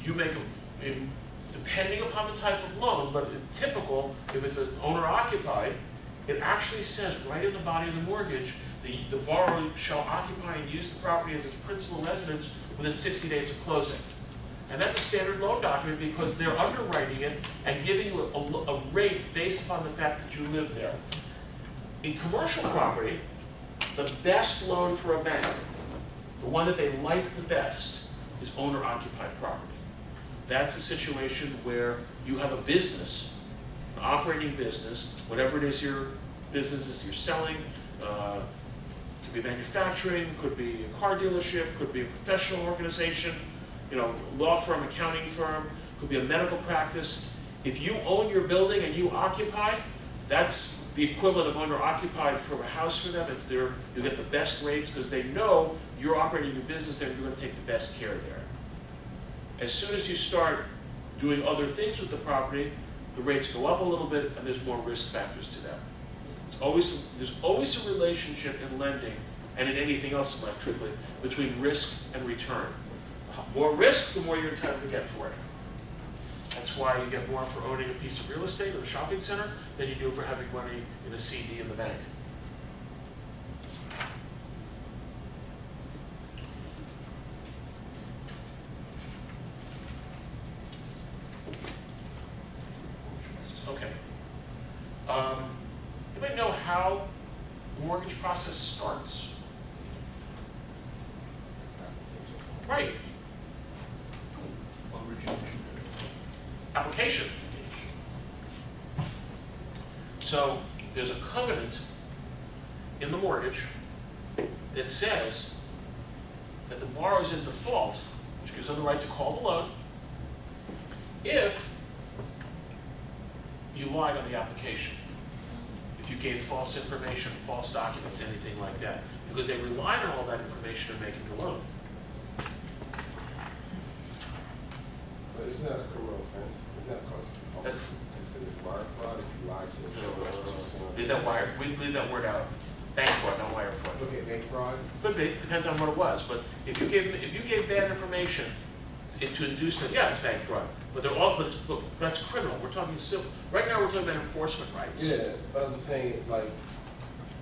you make depending upon the type of loan, but typical, if it's an owner-occupied, it actually says right in the body of the mortgage, the borrower shall occupy and use the property as its principal residence within 60 days of closing. And that's a standard loan document because they're underwriting it and giving you a rate based upon the fact that you live there. In commercial property, the best loan for a bank, the one that they like the best, is owner-occupied property. That's a situation where you have a business, an operating business, whatever it is your business is you're selling, could be manufacturing, could be a car dealership, could be a professional organization, law firm, accounting firm, could be a medical practice. If you own your building and you occupy, that's the equivalent of owner-occupied for a house for them. You get the best rates because they know you're operating your business there and you're going to take the best care there. As soon as you start doing other things with the property, the rates go up a little bit and there's more risk factors to them. There's always a relationship in lending and in anything else in life, truthfully, between risk and return. The more risk, the more you're entitled to get for it. That's why you get more for owning a piece of real estate or a shopping center than you do for having money in a CD in the bank. Okay. Anybody know how the mortgage process starts? Right. Application. So there's a covenant in the mortgage that says that the borrower is in default, which gives them the right to call the loan, if you lied on the application. If you gave false information, false documents, anything like that. Because they relied on all that information in making the loan. But isn't that a criminal offense? Isn't that also considered wire fraud if you lied to a borrower? Leave that wire, we leave that word out. Bank fraud, not wire fraud. Okay, bank fraud? Could be, depends on what it was, but if you gave bad information to induce them, yeah, it's bank fraud. But they're all, but that's criminal. We're talking civil. Right now, we're talking about enforcement rights. Yeah, but I'm saying, like,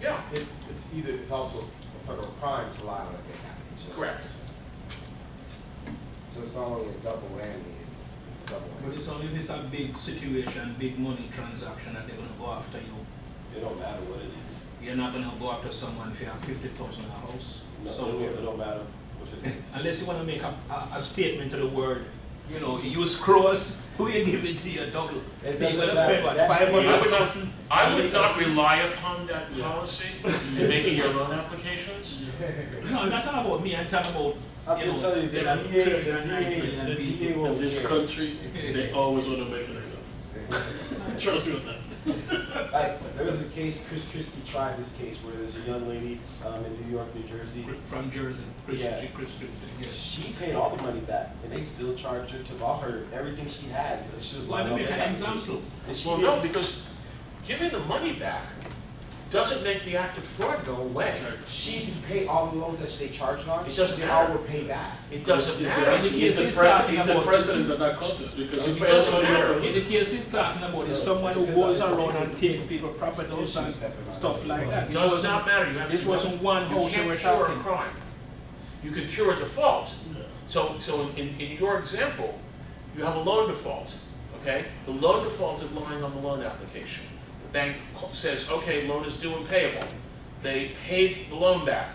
Yeah, it's also a federal crime to lie on a bank application. correct. So it's not only a double whammy, it's a double But whammy. it's only if it's a big situation, big money transaction that they're gonna go after you. It don't matter what it is. You're not gonna go after someone if you have 50,000 in a house. No, somewhere. it don't matter what it is. Unless you wanna make a statement to the world, you know, use cross, who you give it to your double. It You're doesn't gonna matter. spend what, That- 500,000? I would not rely upon that policy in making your loan applications. No, I'm not talking about me, I'm talking about, I'm you just know, telling you, there are 309 The people. DA in this country, they always want to make an example. Trust me on that. Like, there was a case, Chris Christie tried this case where there's a young lady in New York, New Jersey. From Jersey, Chris Yeah. Christie, yes. She paid all the money back, and they still charged her, took all her, everything she had, because she was Why lying not on make their an example? applications. And she Well, did. no, because giving the money back doesn't make the act of fraud go away. She didn't pay all the loans that they charged on. It doesn't They all matter. were paid back. It doesn't He's matter. He's the president of that concept because It you doesn't pay matter. In the case he's talking about is someone who goes around and takes people properties and stuff like that. It does not matter. You have This to- wasn't one you house can't we were cure a talking. crime. You could cure a default. So in your example, you have a loan default, okay? The loan default is lying on the loan application. The bank says, okay, loan is due and payable. They paid the loan back.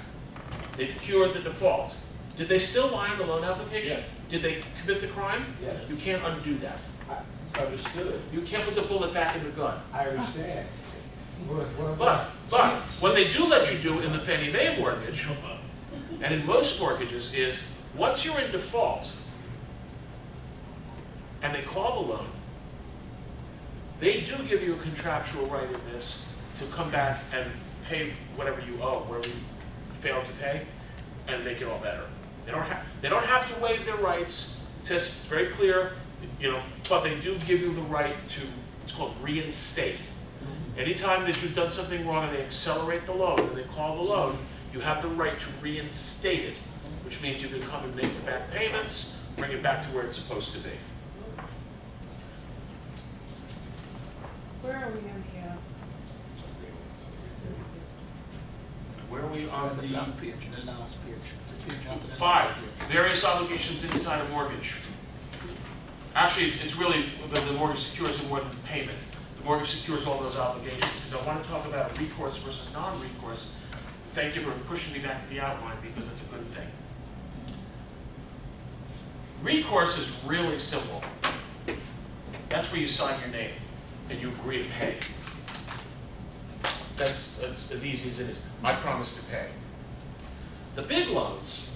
They've cured the default. Did they still lie on the loan application? Yes. Did they commit the crime? Yes. You can't undo that. I understood. You can't put the bullet back in the gun. I understand. But what they do let you do in the Fannie Mae mortgage, and in most mortgages, is once you're in default, and they call the loan, they do give you a contractual right in this to come back and pay whatever you owe, whatever you failed to pay, and make it all better. They don't have to waive their rights. It says it's very clear, you know, but they do give you the right to, it's called reinstate. Anytime that you've done something wrong and they accelerate the loan and they call the loan, you have the right to reinstate it, which means you can come and make the back payments, bring it back to where it's supposed to be. Where are we in Where are we on The the blank page, the last page, the page after the 5? last page. Various obligations inside a mortgage. Actually, it's really, the mortgage secures more than the payment. The mortgage secures all those obligations. Because I want to talk about recourse versus non-recourse. Thank you for pushing me back to the outline because it's a good thing. Recourse is really simple. That's where you sign your name and you agree to pay. That's as easy as it is. I promise to pay. The big loans,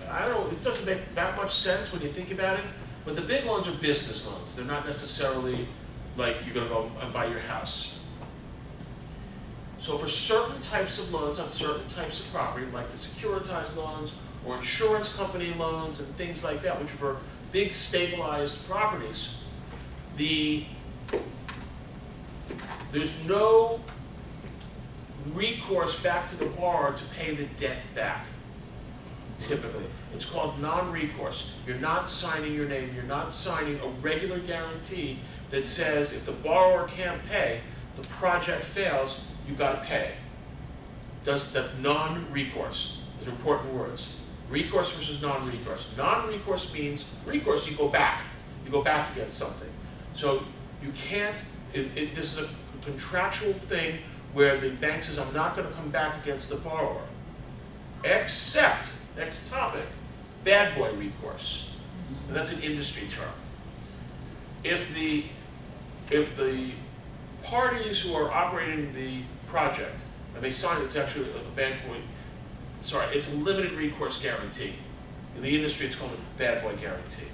I don't know, it doesn't make that much sense when you think about it, but the big loans are business loans. They're not necessarily like you're going to go and buy your house. So for certain types of loans on certain types of property, like the securitized loans or insurance company loans and things like that, which are for big stabilized properties, there's no recourse back to the borrower to pay the debt back, typically. It's called non-recourse. You're not signing your name. You're not signing a regular guarantee that says if the borrower can't pay, the project fails, you've got to pay. Does the non-recourse? Those are important words. Recourse versus non-recourse. Non-recourse means recourse, you go back. You go back against something. So you can't, this is a contractual thing where the bank says, I'm not going to come back against the borrower. Except, next topic, bad boy recourse. And that's an industry term. If the parties who are operating the project, and they sign it's actually a bad boy it's a limited recourse guarantee. In the industry, it's called a bad boy guarantee.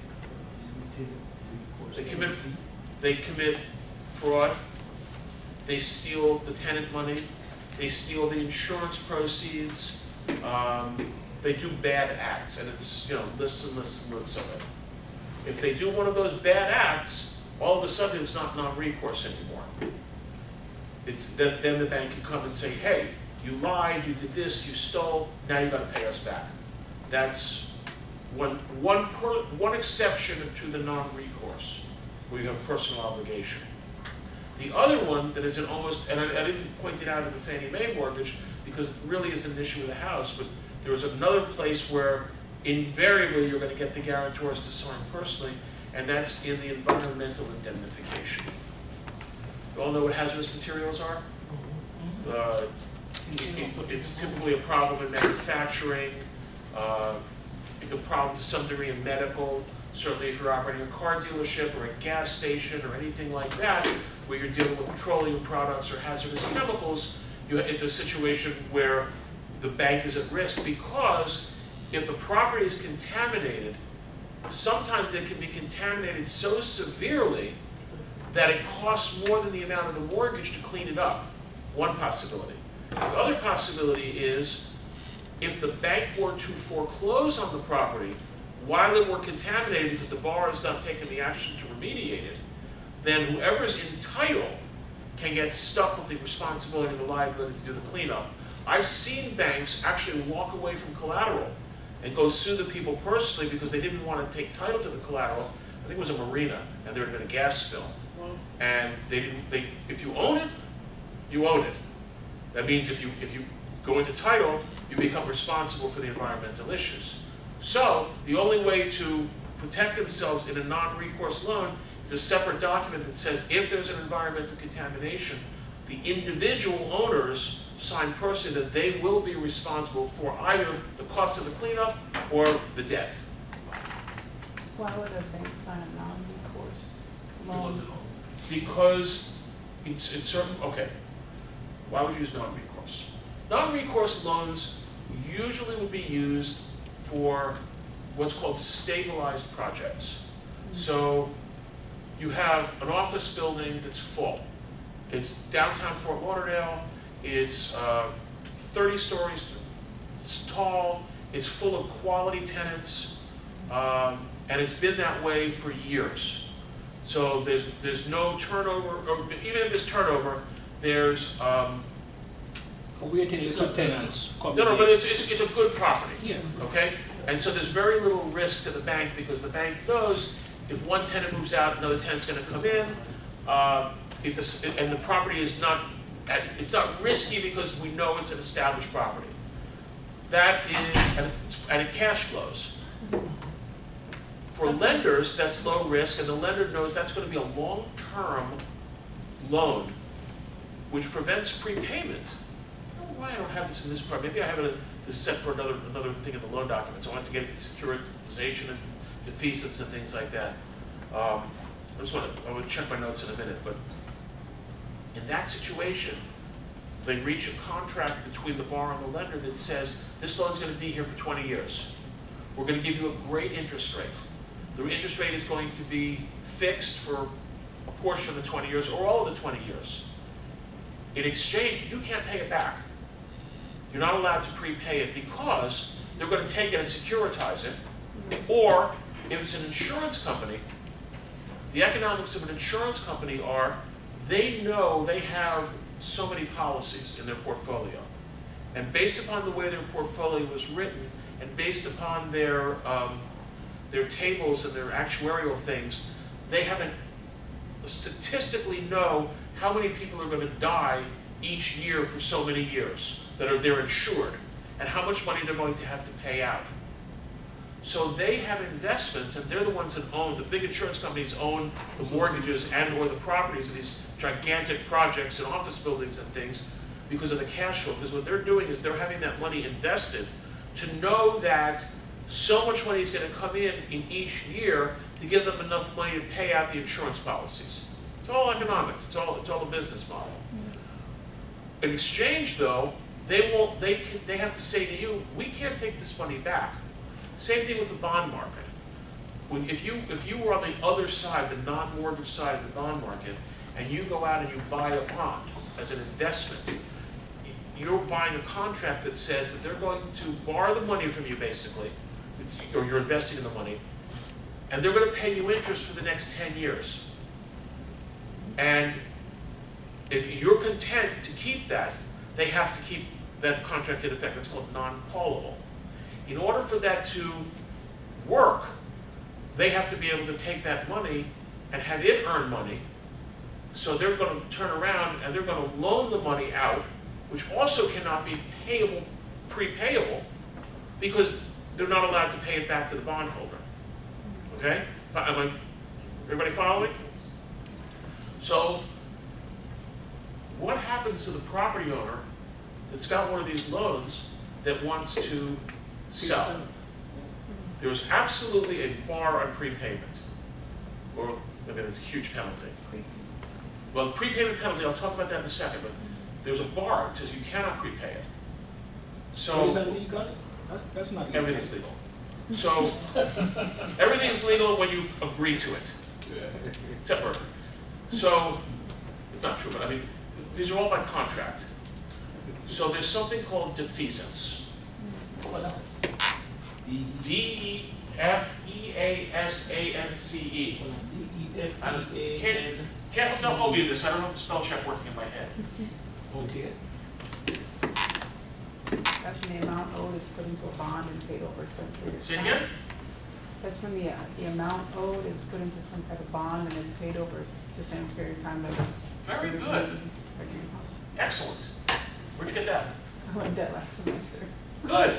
They commit fraud, they steal the tenant money, they steal the insurance proceeds, they do bad acts, and it's, lists and lists and lists of it. If they do one of those bad acts, all of a sudden it's not non-recourse anymore. Then the bank can come and say, hey, you lied, you did this, you stole, now you gotta pay us back. That's one exception to the non-recourse, where you have personal obligation. The other one that is an almost, and I didn't point it out in the Fannie Mae mortgage because it really isn't an issue with the house, but there was another place where invariably you're going to get the guarantors to sign personally, and that's in the environmental indemnification. You all know what hazardous materials are? It's typically a problem in manufacturing. It's a problem to some degree in medical. Certainly if you're operating a car dealership or a gas station or anything like that, where you're dealing with petroleum products or hazardous chemicals, it's a situation where the bank is at risk, because if the property is contaminated, sometimes it can be contaminated so severely that it costs more than the amount of the mortgage to clean it up. One possibility. The other possibility is if the bank were to foreclose on the property while it were contaminated because the borrower has not taken the action to remediate it, then whoever's in title can get stuck with the responsibility and the liability to do the cleanup. I've seen banks actually walk away from collateral and go sue the people personally because they didn't want to take title to the collateral. I think it was a marina, and there had been a gas spill. And if you own it, you own it. That means if you go into title, you become responsible for the environmental issues. So the only way to protect themselves in a non-recourse loan is a separate document that says if there's an environmental contamination, the individual owners sign personally that they will be responsible for either the cost of the cleanup or the debt. Why would a bank sign a non-recourse loan? Because in certain, okay, why would you use non-recourse? Non-recourse loans usually would be used for what's called stabilized projects. So you have an office building that's full. It's downtown Fort Lauderdale. It's 30 stories tall. It's full of quality tenants, and it's been that way for years. So there's no turnover, or even if there's turnover, there's waiting list of tenants. no, but it's a good property. Yeah. Okay, and so there's very little risk to the bank because the bank knows if one tenant moves out, another tenant's going to come in. And the property is not risky because we know it's an established property. That is, and it cash flows. For lenders, that's low risk, and the lender knows that's going to be a long-term loan, which prevents prepayment. I don't know why I don't have this in this part. Maybe I have this set for another thing in the loan documents. I want to get into securitization and defeasance and things like that. I would check my notes in a minute, but in that situation, they reach a contract between the borrower and the lender that says, this loan's going to be here for 20 years. We're going to give you a great interest rate. The interest rate is going to be fixed for a portion of the 20 years or all of the 20 years. In exchange, you can't pay it back. You're not allowed to prepay it because they're going to take it and securitize it. Or, if it's an insurance company, the economics of an insurance company are, they know they have so many policies in their portfolio. And based upon the way their portfolio was written, and based upon their tables and their actuarial things, they statistically know how many people are going to die each year for so many years that they're insured, and how much money they're going to have to pay out. So they have investments, and they're the ones that own, the big insurance companies own the mortgages and or the properties of these gigantic projects and office buildings and things because of the cash flow. Because what they're doing is they're having that money invested to know that so much money is going to come in each year to give them enough money to pay out the insurance policies. It's all economics. It's all a business model. In exchange, though, they have to say to you, we can't take this money back. Same thing with the bond market. If you were on the other side, the non-mortgage side of the bond market, and you go out and you buy a bond as an investment, you're buying a contract that says that they're going to borrow the money from you basically, or you're investing in the money, and they're going to pay you interest for the next 10 years. And if you're content to keep that, they have to keep that contract in effect. That's called non-callable. In order for that to work, they have to be able to take that money and have it earn money. So they're going to turn around and they're going to loan the money out, which also cannot be payable, prepayable, because they're not allowed to pay it back to the bondholder. Okay? Everybody following? So what happens to the property owner that's got one of these loans that wants to sell? There's absolutely a bar on prepayment, or maybe it's a huge penalty. Well, prepayment penalty, I'll talk about that in a second, but there's a bar that says you cannot prepay it. So Is that legal? That's not legal. everything's legal. So everything's legal when you agree to it, except murder. So it's not true, but I mean, these are all by contract. So there's something called defeasance. D-E-F-E-A-S-A-N-C-E. Can't hold me to this. I don't have the spell check working in my head. Okay. That's when the amount owed is put into a bond and paid over some period of Say it time. again? That's when the amount owed is put into some type of bond and is paid over the same period of time that it's. Very good. Excellent. Where'd you get that? I learned that last semester. Good.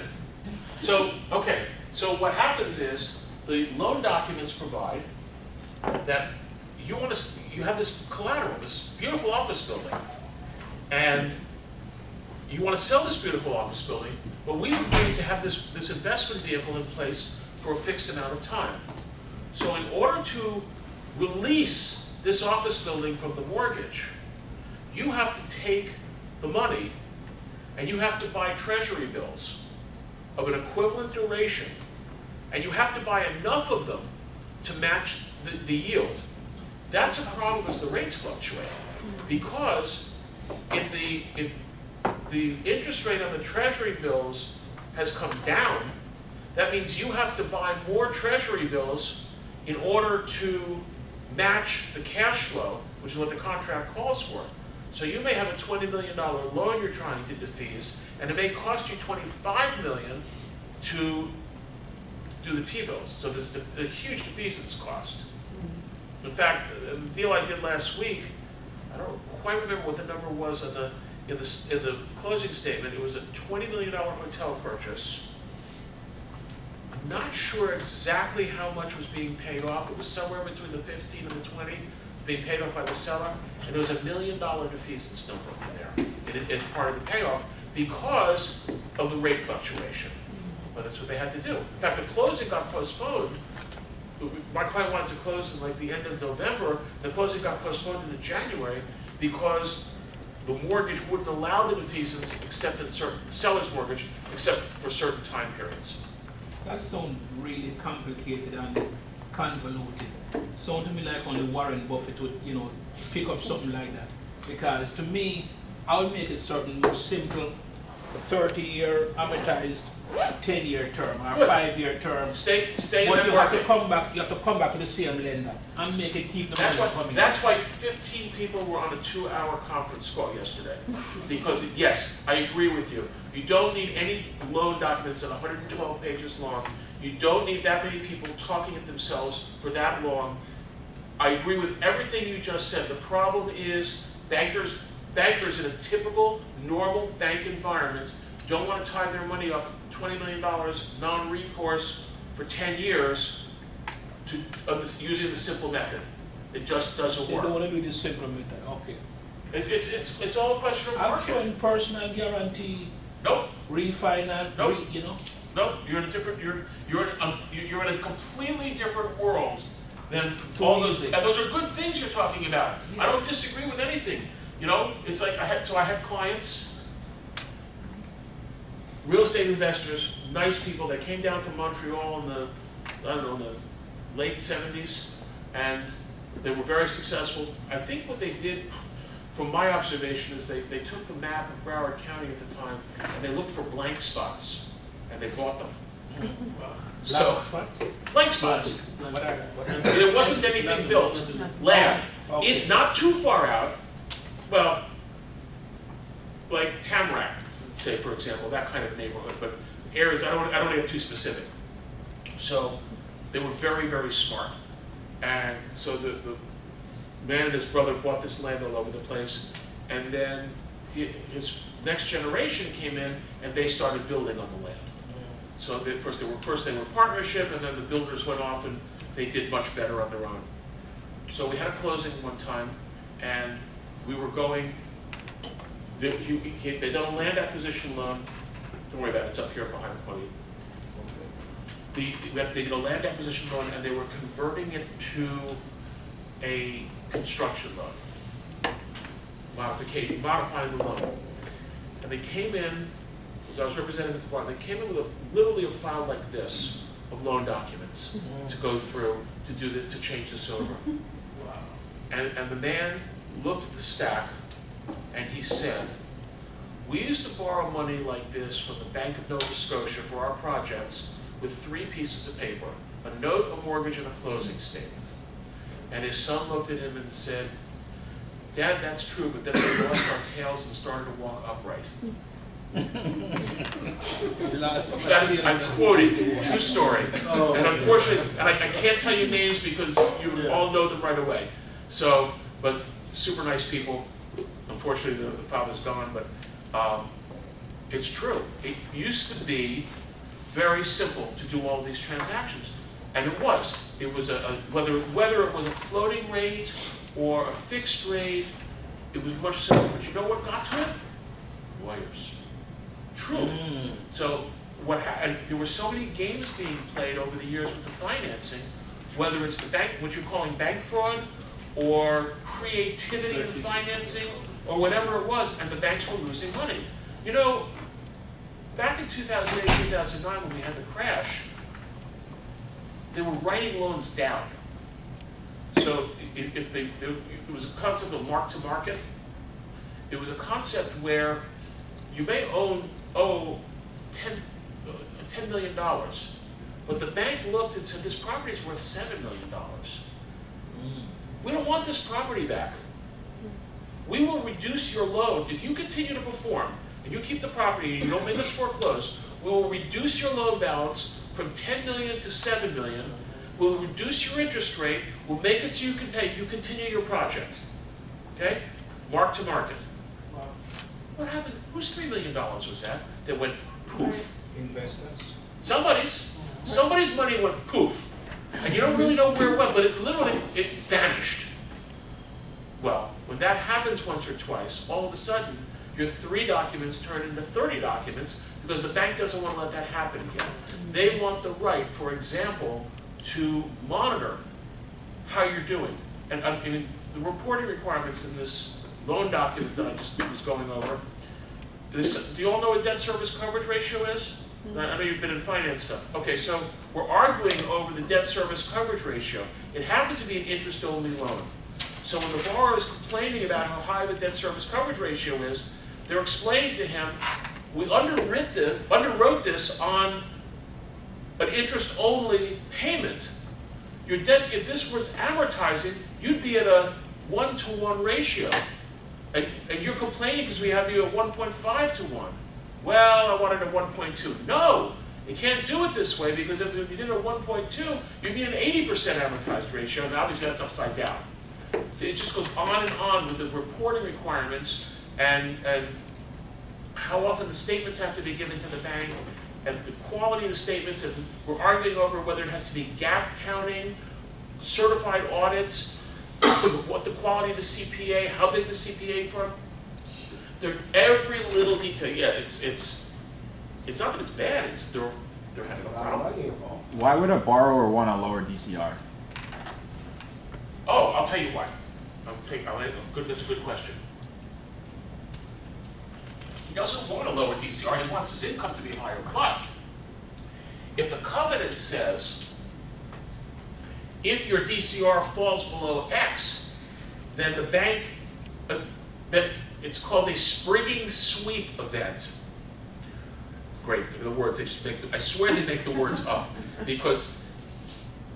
So, okay. So what happens is the loan documents provide that you have this collateral, this beautiful office building, and you want to sell this beautiful office building, but we've agreed to have this investment vehicle in place for a fixed amount of time. So in order to release this office building from the mortgage, you have to take the money and you have to buy treasury bills of an equivalent duration, and you have to buy enough of them to match the yield. That's a problem as the rates fluctuate, because if the interest rate on the treasury bills has come down, that means you have to buy more treasury bills in order to match the cash flow, which is what the contract calls for. So you may have a $20 million loan you're trying to defease, and it may cost you $25 million to do the T-bills. So there's a huge defeasance cost. In fact, the deal I did last week, I don't quite remember what the number was in the closing statement. It was a $20 million hotel purchase. I'm not sure exactly how much was being paid off. It was somewhere between the 15 and the 20 being paid off by the seller, and there was $1 million defeasance number in there as part of the payoff because of the rate fluctuation. But that's what they had to do. In fact, the closing got postponed. My client wanted to close in like the end of November. The closing got postponed into January because the mortgage wouldn't allow the defeasance except in certain, the seller's mortgage, except for certain time periods. That sounds really complicated and convoluted. Sounds to me like only Warren Buffett would, pick up something like that. Because to me, I would make it certain more simple, 30-year amortized 10-year term or 5-year term. Stay in But that you have market. to come back. You have to come back to the same lender and make it keep the money coming. That's why 15 people were on a 2-hour conference call yesterday. Because yes, I agree with you. You don't need any loan documents that are 112 pages long. You don't need that many people talking at themselves for that long. I agree with everything you just said. The problem is bankers in a typical, normal bank environment don't want to tie their money up $20 million non-recourse for 10 years using the simple method. It just doesn't They work. don't want to do this simple method. Okay. It's all a question of I'm market. showing personal guarantee, Nope. refinance, Nope. No, you're in a different. You're in a completely different world than all those. And those are good things you're talking about. I don't disagree with anything. It's like I had clients. real estate investors, nice people that came down from Montreal in the, I don't know, the late 70s, and they were very successful. I think what they did, from my observation, is they took the map of Broward County at the time, and they looked for blank spots, and they bought them. So, blank spots. What are they? What are they? There wasn't anything built, land, Okay. not too far out, well, like Tamarack, say for example, that kind of neighborhood, but areas, I don't want to get too specific. So they were very, very smart. And so the man and his brother bought this land all over the place, and then his next generation came in and they started building on the land. So first they were partnership, and then the builders went off and they did much better on their own. So we had a closing one time, and we were going, they done a land acquisition loan. Don't worry about it, it's up here behind the podium. They did a land acquisition loan, and they were converting it to a construction loan, modifying the loan. And they came in, as I was representing Mr. Barton, they came in with literally a file like this of loan documents to go through to do this, to change this over. And the man looked at the stack and he said, "We used to borrow money like this from the Bank of Nova Scotia for our projects with 3 pieces of paper, a note, a mortgage, and a closing statement." And his son looked at him and said, "Dad, that's true, but then we lost our tails and started to walk upright." I'm quoting, true story. And unfortunately, and I can't tell you names because you all know them right away. So, but super nice people. Unfortunately, the father's gone, but it's true. It used to be very simple to do all these transactions. And it was. It was whether it was a floating rate or a fixed rate, it was much simpler. But you know what got to it? Lawyers. True. So and there were so many games being played over the years with the financing, whether it's the bank, what you're calling bank fraud, or creativity in financing, or whatever it was, and the banks were losing money. You know, back in 2008, 2009, when we had the crash, they were writing loans down. So it was a concept of mark-to-market. It was a concept where you may owe $10 million, but the bank looked and said, this property is worth $7 million. We don't want this property back. We will reduce your loan. If you continue to perform and you keep the property and you don't make us foreclose, we will reduce your loan balance from $10 million to $7 million. We'll reduce your interest rate. We'll make it so you can pay. You continue your project. Okay? Mark to market. What happened? Whose $3 million was that went poof? Investors. Somebody's money went poof. And you don't really know where it went, but it literally, it vanished. Well, when that happens once or twice, all of a sudden, your 3 documents turn into 30 documents because the bank doesn't want to let that happen again. They want the right, for example, to monitor how you're doing. And I mean, the reporting requirements in this loan document that I just was going over, do you all know what debt service coverage ratio is? I know you've been in finance stuff. Okay, so we're arguing over the debt service coverage ratio. It happens to be an interest-only loan. So when the borrower is complaining about how high the debt service coverage ratio is, they're explaining to him, we underwrote this on an interest-only payment. Your debt, if this was amortizing, you'd be at a 1-to-1 ratio. And you're complaining because we have you at 1.5 to 1. Well, I wanted a 1.2. No, you can't do it this way because if you did a 1.2, you'd be an 80% amortized ratio, and obviously that's upside down. It just goes on and on with the reporting requirements and how often the statements have to be given to the bank and the quality of the statements. And we're arguing over whether it has to be GAAP counting, certified audits, what the quality of the CPA, how big the CPA firm. They're every little detail. Yeah, it's not that it's bad. It's they're having a problem. Why would a borrower want a lower DCR? Oh, I'll tell you why. That's a good question. He doesn't want a lower DCR, he wants his income to be higher. But if the covenant says, if your DCR falls below X, then the bank, then it's called a springing sweep event. Great, the words, they just make, I swear they make the words up. Because,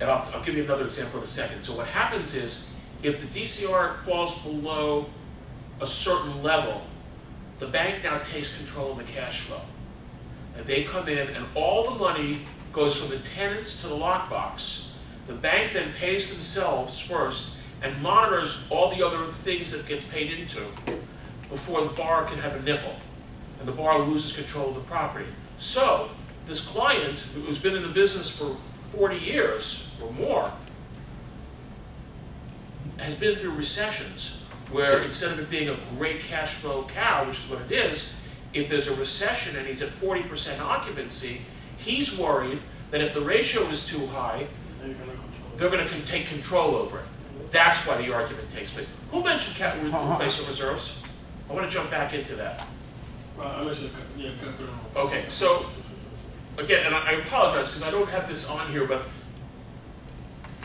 and I'll give you another example in a second. So what happens is, if the DCR falls below a certain level, the bank now takes control of the cash flow. And they come in and all the money goes from the tenants to the lockbox. The bank then pays themselves first and monitors all the other things that gets paid into before the borrower can have a nickel. And the borrower loses control of the property. So, this client, who's been in the business for 40 years or more, has been through recessions where instead of it being a great cash flow cow, which is what it is, if there's a recession and he's at 40% occupancy, he's worried that if the ratio is too high, they're going to take control over it. That's why the argument takes place. Who mentioned replacement reserves? I want to jump back into that. I mentioned, yeah, capital. Okay, so, again, and I apologize because I don't have this on here, but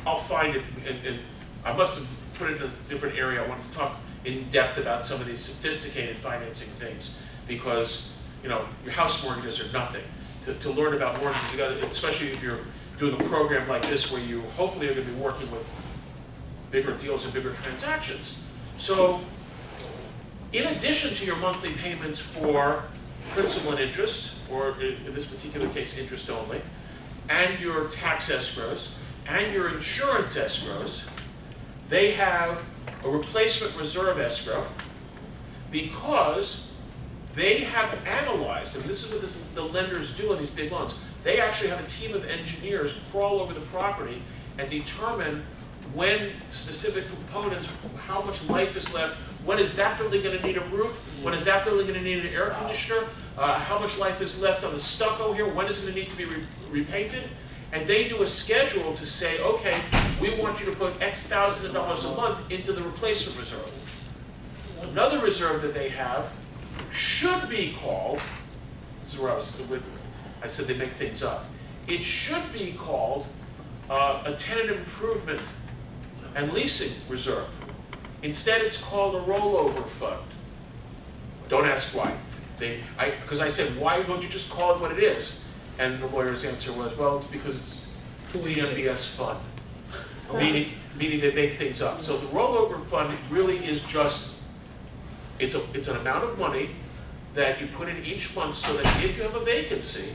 I'll find it, and I must have put it in a different area. I wanted to talk in depth about some of these sophisticated financing things because, you know, your house mortgages are nothing. To learn about mortgages, you got to, especially if you're doing a program like this where you hopefully are going to be working with bigger deals and bigger transactions. So, in addition to your monthly payments for principal and interest, or in this particular case, interest only, and your tax escrows, and your insurance escrows, they have a replacement reserve escrow because they have analyzed, and this is what the lenders do on these big loans, they actually have a team of engineers crawl over the property and determine when specific components, how much life is left, when is that building going to need a roof, when is that building going to need an air conditioner, how much life is left on the stucco here, when is it going to need to be repainted, and they do a schedule to say, okay, we want you to put X thousands of dollars a month into the replacement reserve. Another reserve that they have should be called, this is where I said they make things up, it should be called a tenant improvement and leasing reserve. Instead, it's called a rollover fund. Don't ask why. Because I said, why don't you just call it what it is? And the lawyer's answer was, well, it's because it's CMBS fund. Meaning they make things up. So the rollover fund really is just, it's an amount of money that you put in each month so that if you have a vacancy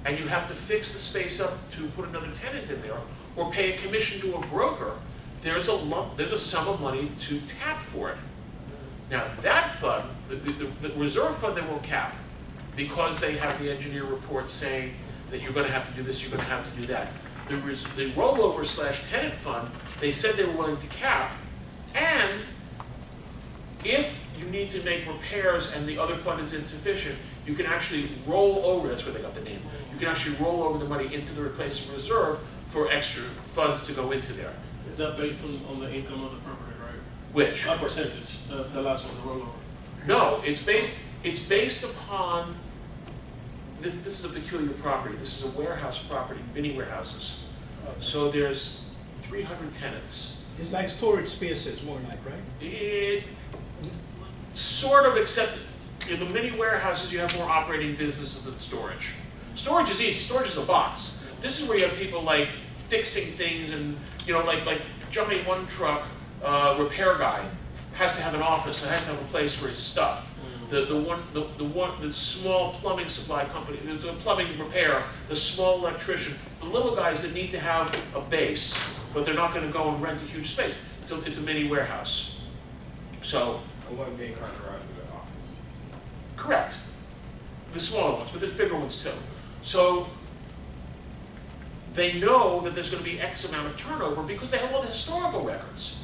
and you have to fix the space up to put another tenant in there or pay a commission to a broker, there's a sum of money to tap for it. Now that fund, the reserve fund, they won't cap because they have the engineer report saying that you're going to have to do this, you're going to have to do that. The rollover / tenant fund, they said they were willing to cap, and if you need to make repairs and the other fund is insufficient, you can actually roll over, that's where they got the name, you can actually roll over the money into the replacement reserve for extra funds to go into there. Is that based on the income of the property, right? Which? A percentage, the last one, the rollover. No, it's based upon, this is a peculiar property. This is a warehouse property, mini warehouses. So there's 300 tenants. It's like storage spaces, more like, right? It sort of, except in the mini warehouses you have more operating businesses than storage. Storage is easy, storage is a box. This is where you have people like fixing things and, you know, like Johnny One Truck, repair guy, has to have an office and has to have a place for his stuff. The small plumbing supply company, the plumbing repair, the small electrician, the little guys that need to have a base, but they're not going to go and rent a huge space. So it's a mini warehouse. So. One big car garage with an office. Correct. The smaller ones, but there's bigger ones too. So they know that there's going to be X amount of turnover because they have all the historical records.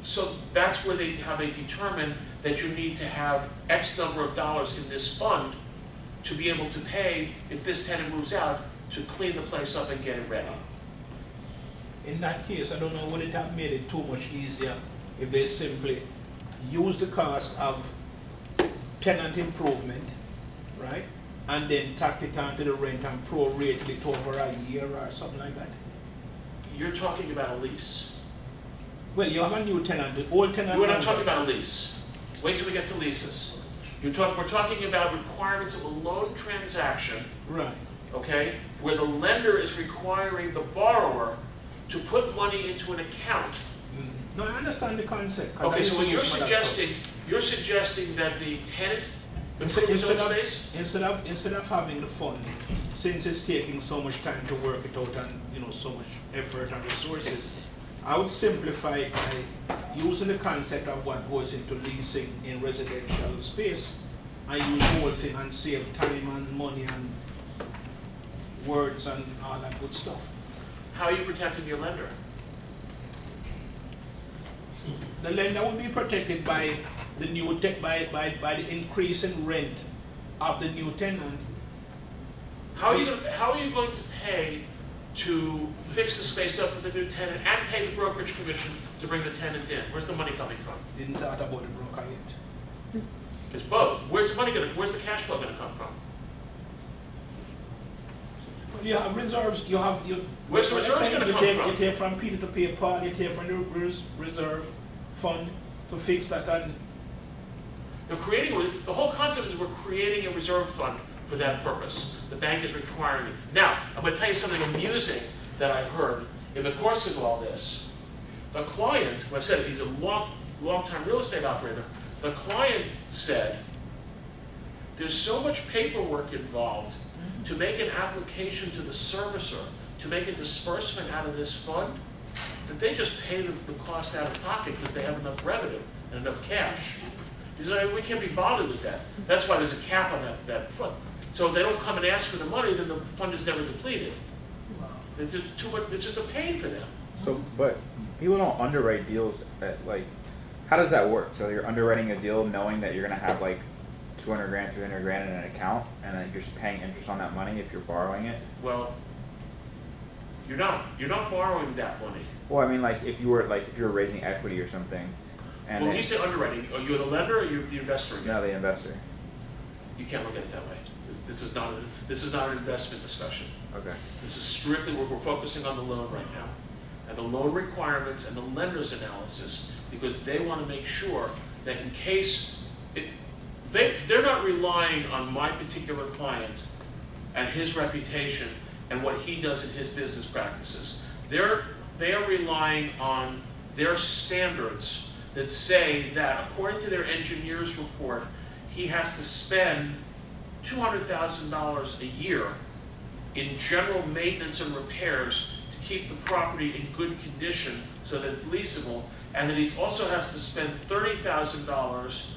So that's where how they determine that you need to have X number of dollars in this fund to be able to pay if this tenant moves out to clean the place up and get it ready. In that case, I don't know, would it have made it too much easier if they simply use the cost of tenant improvement, right? And then tack it onto the rent and prorate it over a year or something like that? You're talking about a lease. Well, you have a new tenant, the old tenant. We're not talking about a lease. Wait till we get to leases. We're talking about requirements of a loan transaction, Right. okay, where the lender is requiring the borrower to put money into an account. No, I understand the concept. 'cause I Okay, used so to what do you're some of that stuff. suggesting that the tenant Instead, improves his own instead, space? of, instead of having the fund, since it's taking so much time to work it out and, you know, so much effort and resources, I would simplify it by using the concept of what goes into leasing in residential space and use the whole thing and save time and money and words and all that good stuff. How are you protecting your lender? The lender will be protected by the new by the increase in rent of the new tenant. How are you going to pay to fix the space up for the new tenant and pay the brokerage commission to bring the tenant in? Where's the money coming from? Didn't thought about the broker yet. It's both. Where's the cash flow gonna come from? You have reserves, Where's the reserves gonna come from? You take from Peter to pay Paul, you take from the reserve fund to fix that and. The whole concept is we're creating a reserve fund for that purpose. The bank is requiring it. Now, I'm going to tell you something amusing that I heard in the course of all this. The client, who I said he's a long-time real estate operator, the client said, there's so much paperwork involved to make an application to the servicer to make a disbursement out of this fund that they just pay the cost out of pocket because they have enough revenue and enough cash. He said, we can't be bothered with that. That's why there's a cap on that fund. So if they don't come and ask for the money, then the fund is never depleted. It's just too much, it's just a pain for them. So, but people don't underwrite deals at, like, how does that work? So you're underwriting a deal knowing that you're gonna have like 200 grand, 300 grand in an account, and then you're just paying interest on that money if you're borrowing it? Well, you're not borrowing that money. Well, I mean, like if you were raising equity or something, and Well, when you say underwriting, are you the lender or are you the investor again? no, the investor. You can't look at it that way. This is not an investment discussion. Okay. This is strictly, we're focusing on the loan right now. And the loan requirements and the lender's analysis, because they want to make sure that in case, they're not relying on my particular client and his reputation and what he does in his business practices. They are relying on their standards that say that according to their engineer's report, he has to spend $200,000 a year in general maintenance and repairs to keep the property in good condition so that it's leasable, and that he also has to spend $30,000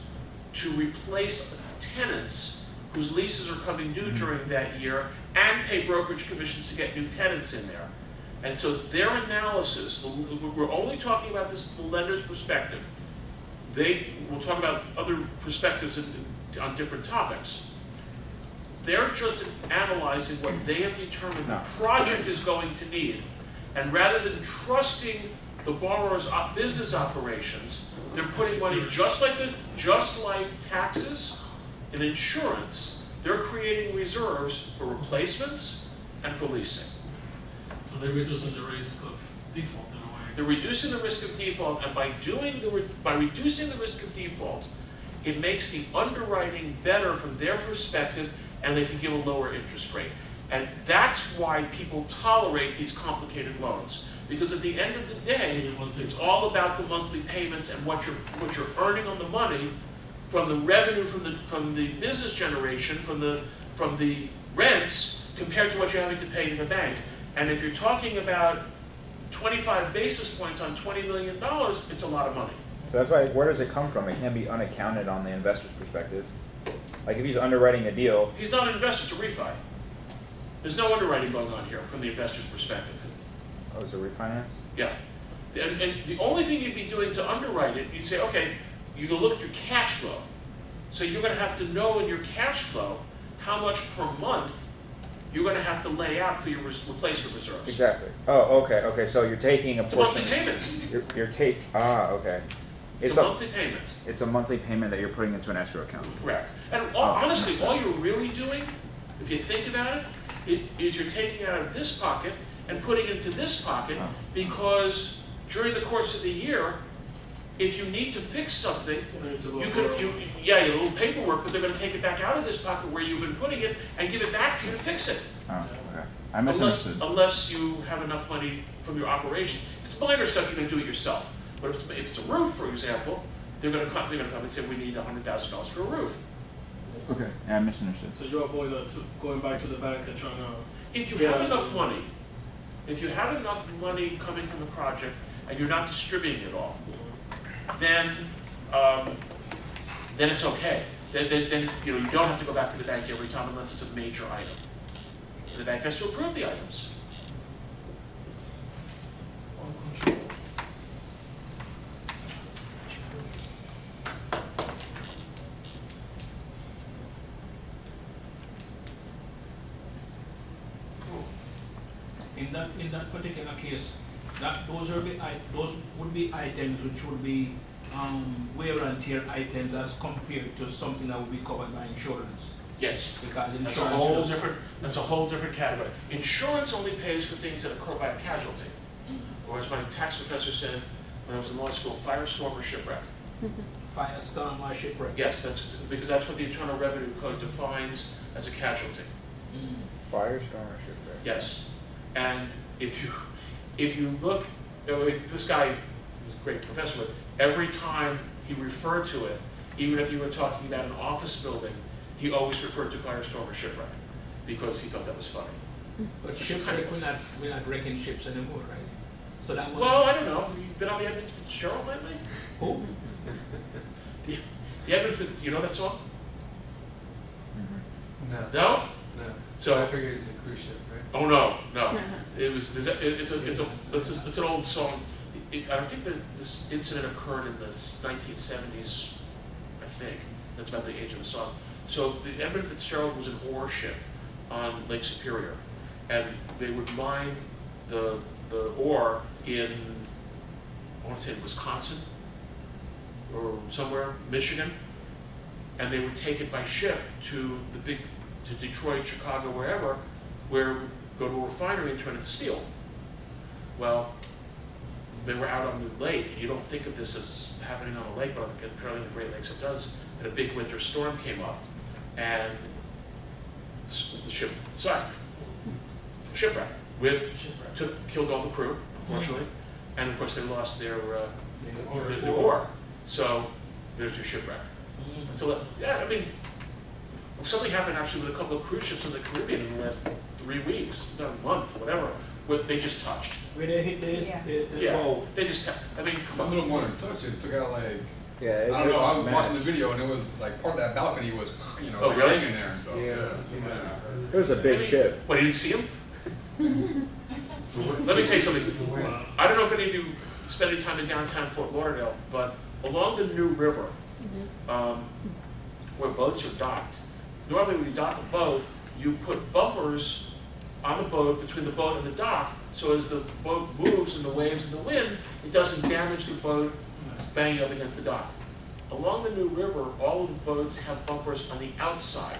to replace tenants whose leases are coming due during that year and pay brokerage commissions to get new tenants in there. And so their analysis, we're only talking about this from the lender's perspective. We'll talk about other perspectives on different topics. They're just analyzing what they have determined the project is going to need. And rather than trusting the borrower's business operations, they're putting money just like taxes and insurance. They're creating reserves for replacements and for leasing. So they're reducing the risk of default in a way. They're reducing the risk of default, and by reducing the risk of default, it makes the underwriting better from their perspective, and they can give a lower interest rate. And that's why people tolerate these complicated loans. Because at the end of the day, it's all about the monthly payments and what you're earning on the money from the revenue from the business generation, from the rents, compared to what you're having to pay to the bank. And if you're talking about 25 basis points on $20 million, it's a lot of money. So that's why, where does it come from? It can't be unaccounted on the investor's perspective. Like if he's underwriting a deal. He's not an investor, it's a refi. There's no underwriting going on here from the investor's perspective. Oh, it's a refinance? Yeah. And the only thing you'd be doing to underwrite it, you'd say, okay, you can look at your cash flow. So you're going to have to know in your cash flow how much per month you're going to have to lay out for your replacement reserves. Exactly. Oh, okay. So you're taking a It's portion. a monthly payment. Okay. It's a monthly payment. It's a monthly payment that you're putting into an escrow account. Correct. And honestly, all you're really doing, if you think about it, is you're taking it out of this pocket and putting it into this pocket, because during the course of the year, if you need to fix something, you get a little paperwork, but they're going to take it back out of this pocket where you've been putting it and give it back to you to fix it. Oh, okay. I misunderstood. Unless you have enough money from your operation. If it's minor stuff, you're going to do it yourself. But if it's a roof, for example, they're going to come and say, we need $100,000 for a roof. Okay, yeah, I misunderstood. So you're going back to the bank and trying to. If you have enough money, coming from the project, and you're not distributing it all, then it's okay. Then you don't have to go back to the bank every time unless it's a major item. And the bank has to approve the items. In that particular case, those would be items which would be wear and tear items as compared to something that would be covered by insurance. Yes. Because That's insurance a whole different category. Insurance only pays for things that occur by a casualty. Or as my tax professor said when I was in law school, firestorm or shipwreck. Firestorm or shipwreck. Yes, because that's what the Internal Revenue Code defines as a casualty. Firestorm or shipwreck? Yes. And if you look, this guy was a great professor, but every time he referred to it, even if you were talking about an office building, he always referred to firestorm or shipwreck because he thought that was funny. But shipwreck, we're not wrecking ships anymore, right? So that was. Well, I don't know. You been on the Edmund Fitzgerald lately? Who? The Edmund Fitzgerald, do you know that song? No. No? No. So I figured it's a cruise ship, right? Oh no. It's an old song. I think this incident occurred in the 1970s. I think that's about the age of the song. So the Edmund Fitzgerald was an ore ship on Lake Superior, and they would mine the ore in, I want to say Wisconsin or somewhere, Michigan, and they would take it by ship to Detroit, Chicago, wherever, where go to a refinery and turn it to steel. Well, they were out on the lake, and you don't think of this as happening on a lake, but apparently in the Great Lakes it does. And a big winter storm came up, and the ship sank. Shipwreck. Killed all the crew, unfortunately, and of course they lost their ore. So there's your shipwreck. So yeah, I mean, something happened actually with a couple of cruise ships in the Caribbean in the last 3 weeks, not a month, whatever, where they just touched. Where they hit the boat. They just, I mean, come A on. little more than touch, it took out like, Yeah, I don't know, I was watching the video and it was like part of that balcony was, Oh, like really? hanging there and stuff. It was a big ship. What, you didn't see them? Let me tell you something. I don't know if any of you spend any time in downtown Fort Lauderdale, but along the New River, where boats are docked, normally when you dock a boat, you put bumpers on the boat, between the boat and the dock, so as the boat moves in the waves and the wind, it doesn't damage the boat banging up against the dock. Along the New River, all of the boats have bumpers on the outside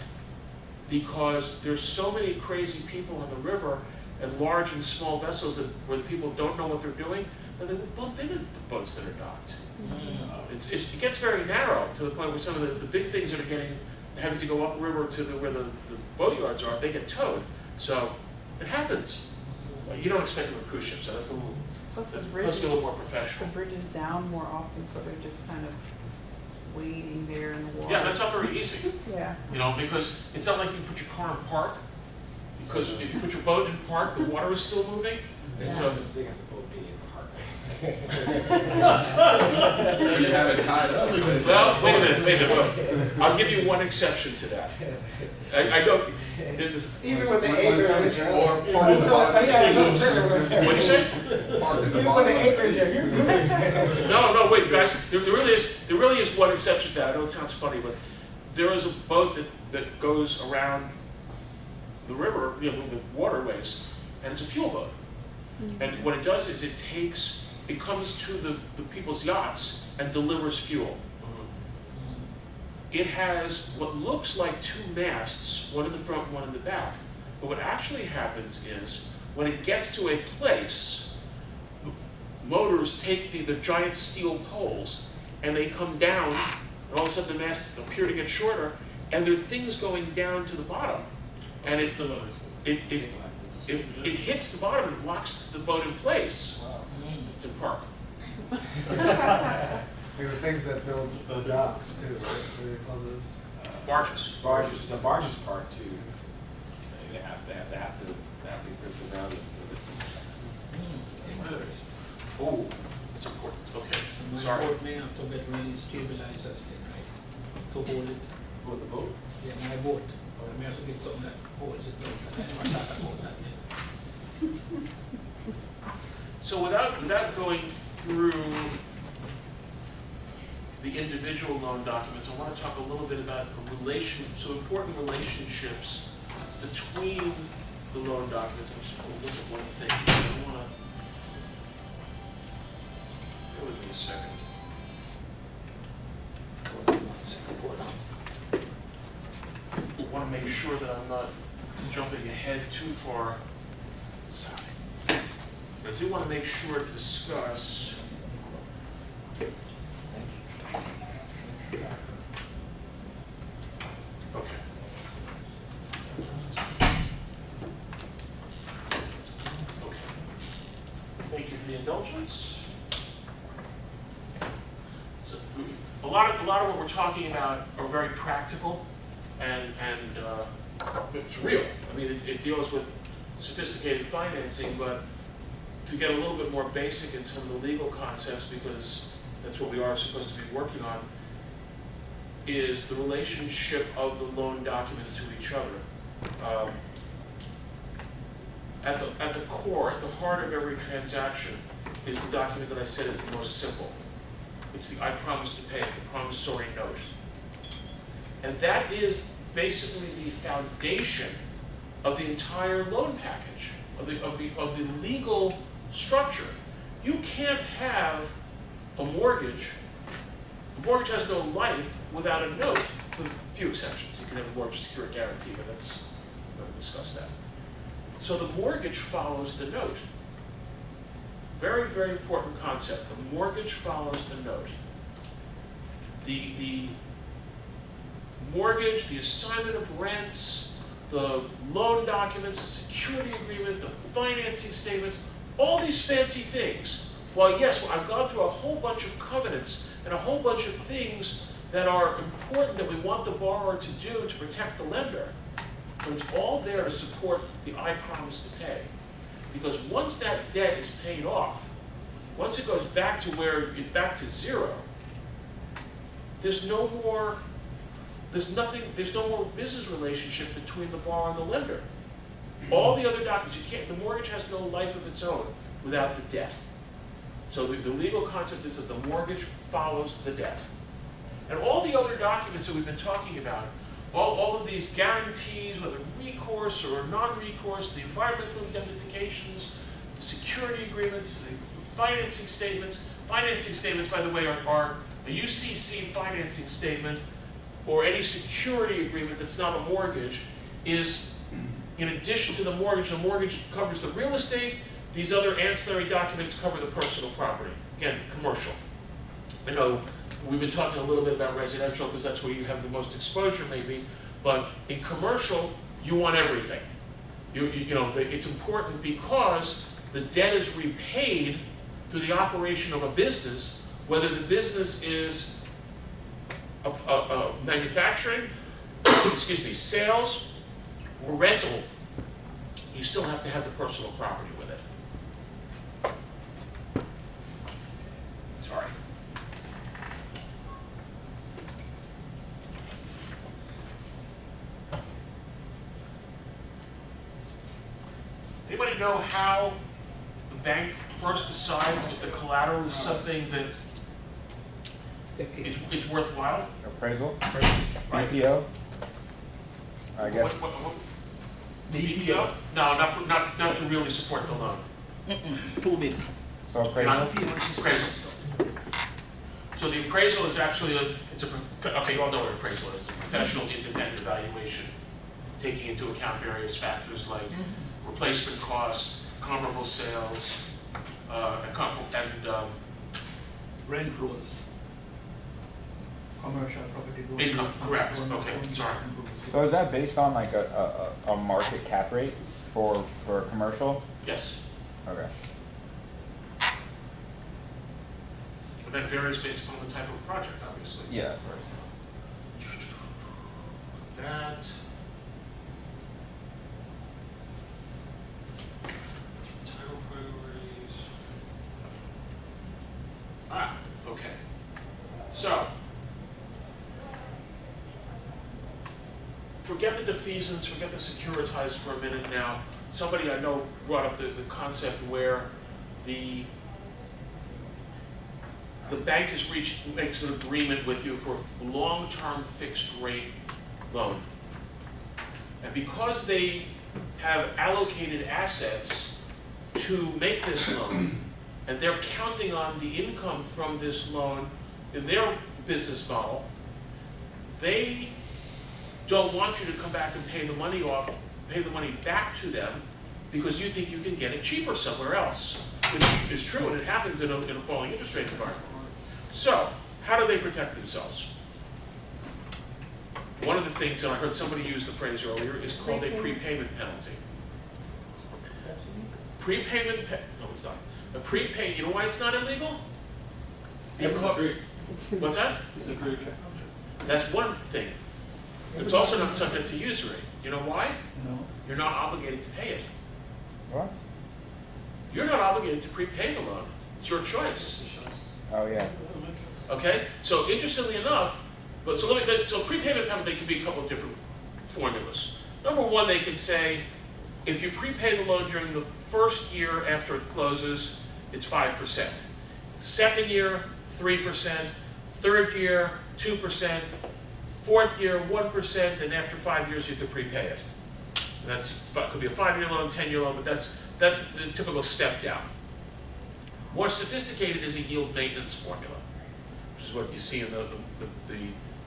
because there's so many crazy people on the river and large and small vessels where the people don't know what they're doing, that they will bump into the boats that are docked. It gets very narrow to the point where some of the big things that are having to go upriver to where the boatyards are, they get towed. So it happens. You don't expect it with cruise ships, so that's a little. Plus the Let's bridge be a little more professional. The bridge is down more often, so they're just kind of waiting there in the water. Yeah, that's not very easy. Yeah. Because it's not like you put your car in park. Because if you put your boat in park, the water is still moving. And so, As big as a boat being in park. You have it tied up. well, wait a minute. I'll give you one exception to that. I don't. Even with the anchor on the ground. Or part of the bottom. What do you say? Parked in the Even bottom. with the anchor there, you're good. No, wait, guys. There really is one exception to that. I know it sounds funny, but there is a boat that goes around the river, the waterways, and it's a fuel boat. And what it does is it comes to the people's yachts and delivers fuel. It has what looks like two masts, one in the front, one in the back. But what actually happens is, when it gets to a place, the motors take the giant steel poles, and they come down, and all of a sudden the masts appear to get shorter, and there are things going down to the bottom. And it hits the bottom and locks the boat in place. It's in park. There are things that builds the docks too, right? What do they call those? Barges. Barges, the barges part too. They have to put the ground. Oh, that's important. Okay, My sorry. boat may have to get really stabilized as thing, right? To hold it. Hold the boat. Yeah, my boat. I may have to get something that holds it. I never thought about that yet. So without going through the individual loan documents, I want to talk a little bit about important relationships between the loan documents. I'm just going to look at one thing. I want to, bear with me a second. I want to make sure that I'm not jumping ahead too far. Sorry. I do want to make sure to discuss okay. Thank you for the indulgence. So a lot of what we're talking about are very practical, and it's real. I mean, it deals with sophisticated financing, but to get a little bit more basic in some of the legal concepts, because that's what we are supposed to be working on, is the relationship of the loan documents to each other. At the core, at the heart of every transaction, is the document that I said is the most simple. It's the I promise to pay, it's the promissory note. And that is basically the foundation of the entire loan package, of the legal structure. You can't have a mortgage. A mortgage has no life without a note, with a few exceptions. You can have a mortgage secured guarantee, but that's, we're going to discuss that. So the mortgage follows the note. Very, very important concept. The mortgage follows the note. The mortgage, the assignment of rents, the loan documents, the security agreement, the financing statements, all these fancy things. Well, yes, well, I've gone through a whole bunch of covenants and a whole bunch of things that are important that we want the borrower to do to protect the lender. But it's all there to support the I promise to pay. Because once that debt is paid off, once it goes back to zero, there's no more business relationship between the borrower and the lender. All the other documents, the mortgage has no life of its own without the debt. So the legal concept is that the mortgage follows the debt. And all the other documents that we've been talking about, all of these guarantees, whether recourse or non-recourse, the environmental indemnifications, the security agreements, the financing statements. Financing statements, by the way, are a UCC financing statement or any security agreement that's not a mortgage is, in addition to the mortgage covers the real estate. These other ancillary documents cover the personal property. Again, commercial. I know we've been talking a little bit about residential because that's where you have the most exposure maybe, but in commercial, you want everything. You know, it's important because the debt is repaid through the operation of a business, whether the business is manufacturing, excuse me, sales, or rental, you still have to have the personal property with it. Sorry. Anybody know how the bank first decides if the collateral is something that is worthwhile? Appraisal? Right. BPO? I guess. What? BPO? No, not to really support the loan. Too big. So appraisal? Appraisal. So the appraisal is actually okay, you all know what appraisal is, a professional independent evaluation, taking into account various factors like replacement cost, comparable sales, and Rent rolls. Commercial property growth. income, correct, okay, sorry. So is that based on like a market cap rate for commercial? Yes, Okay. but that varies based upon the type of project, obviously. Yeah, of course. That. Title priorities. Okay. So, forget the defeasance, forget the securitized for a minute now. Somebody I know brought up the concept where the bank makes an agreement with you for a long-term fixed rate loan. And because they have allocated assets to make this loan, and they're counting on the income from this loan in their business model, they don't want you to come back and pay the money back to them because you think you can get it cheaper somewhere else, which is true, and it happens in a falling interest rate environment. So, how do they protect themselves? One of the things, and I heard somebody use the phrase earlier, is called a prepayment penalty. No, it's not. You know why it's not illegal? What's that? It's agreed. That's one thing. It's also not subject to usury. You know why? No. You're not obligated to pay it. What? You're not obligated to prepay the loan. It's your choice. Oh yeah. That makes sense. Okay? So interestingly enough, so prepayment penalty can be a couple of different formulas. Number one, they can say, if you prepay the loan during the first year after it closes, it's 5%. Second year, 3%. Third year, 2%. Fourth year, 1%, and after 5 years, you could prepay it. And could be a 5-year loan, 10-year loan, but that's the typical step down. More sophisticated is a yield maintenance formula, which is what you see in the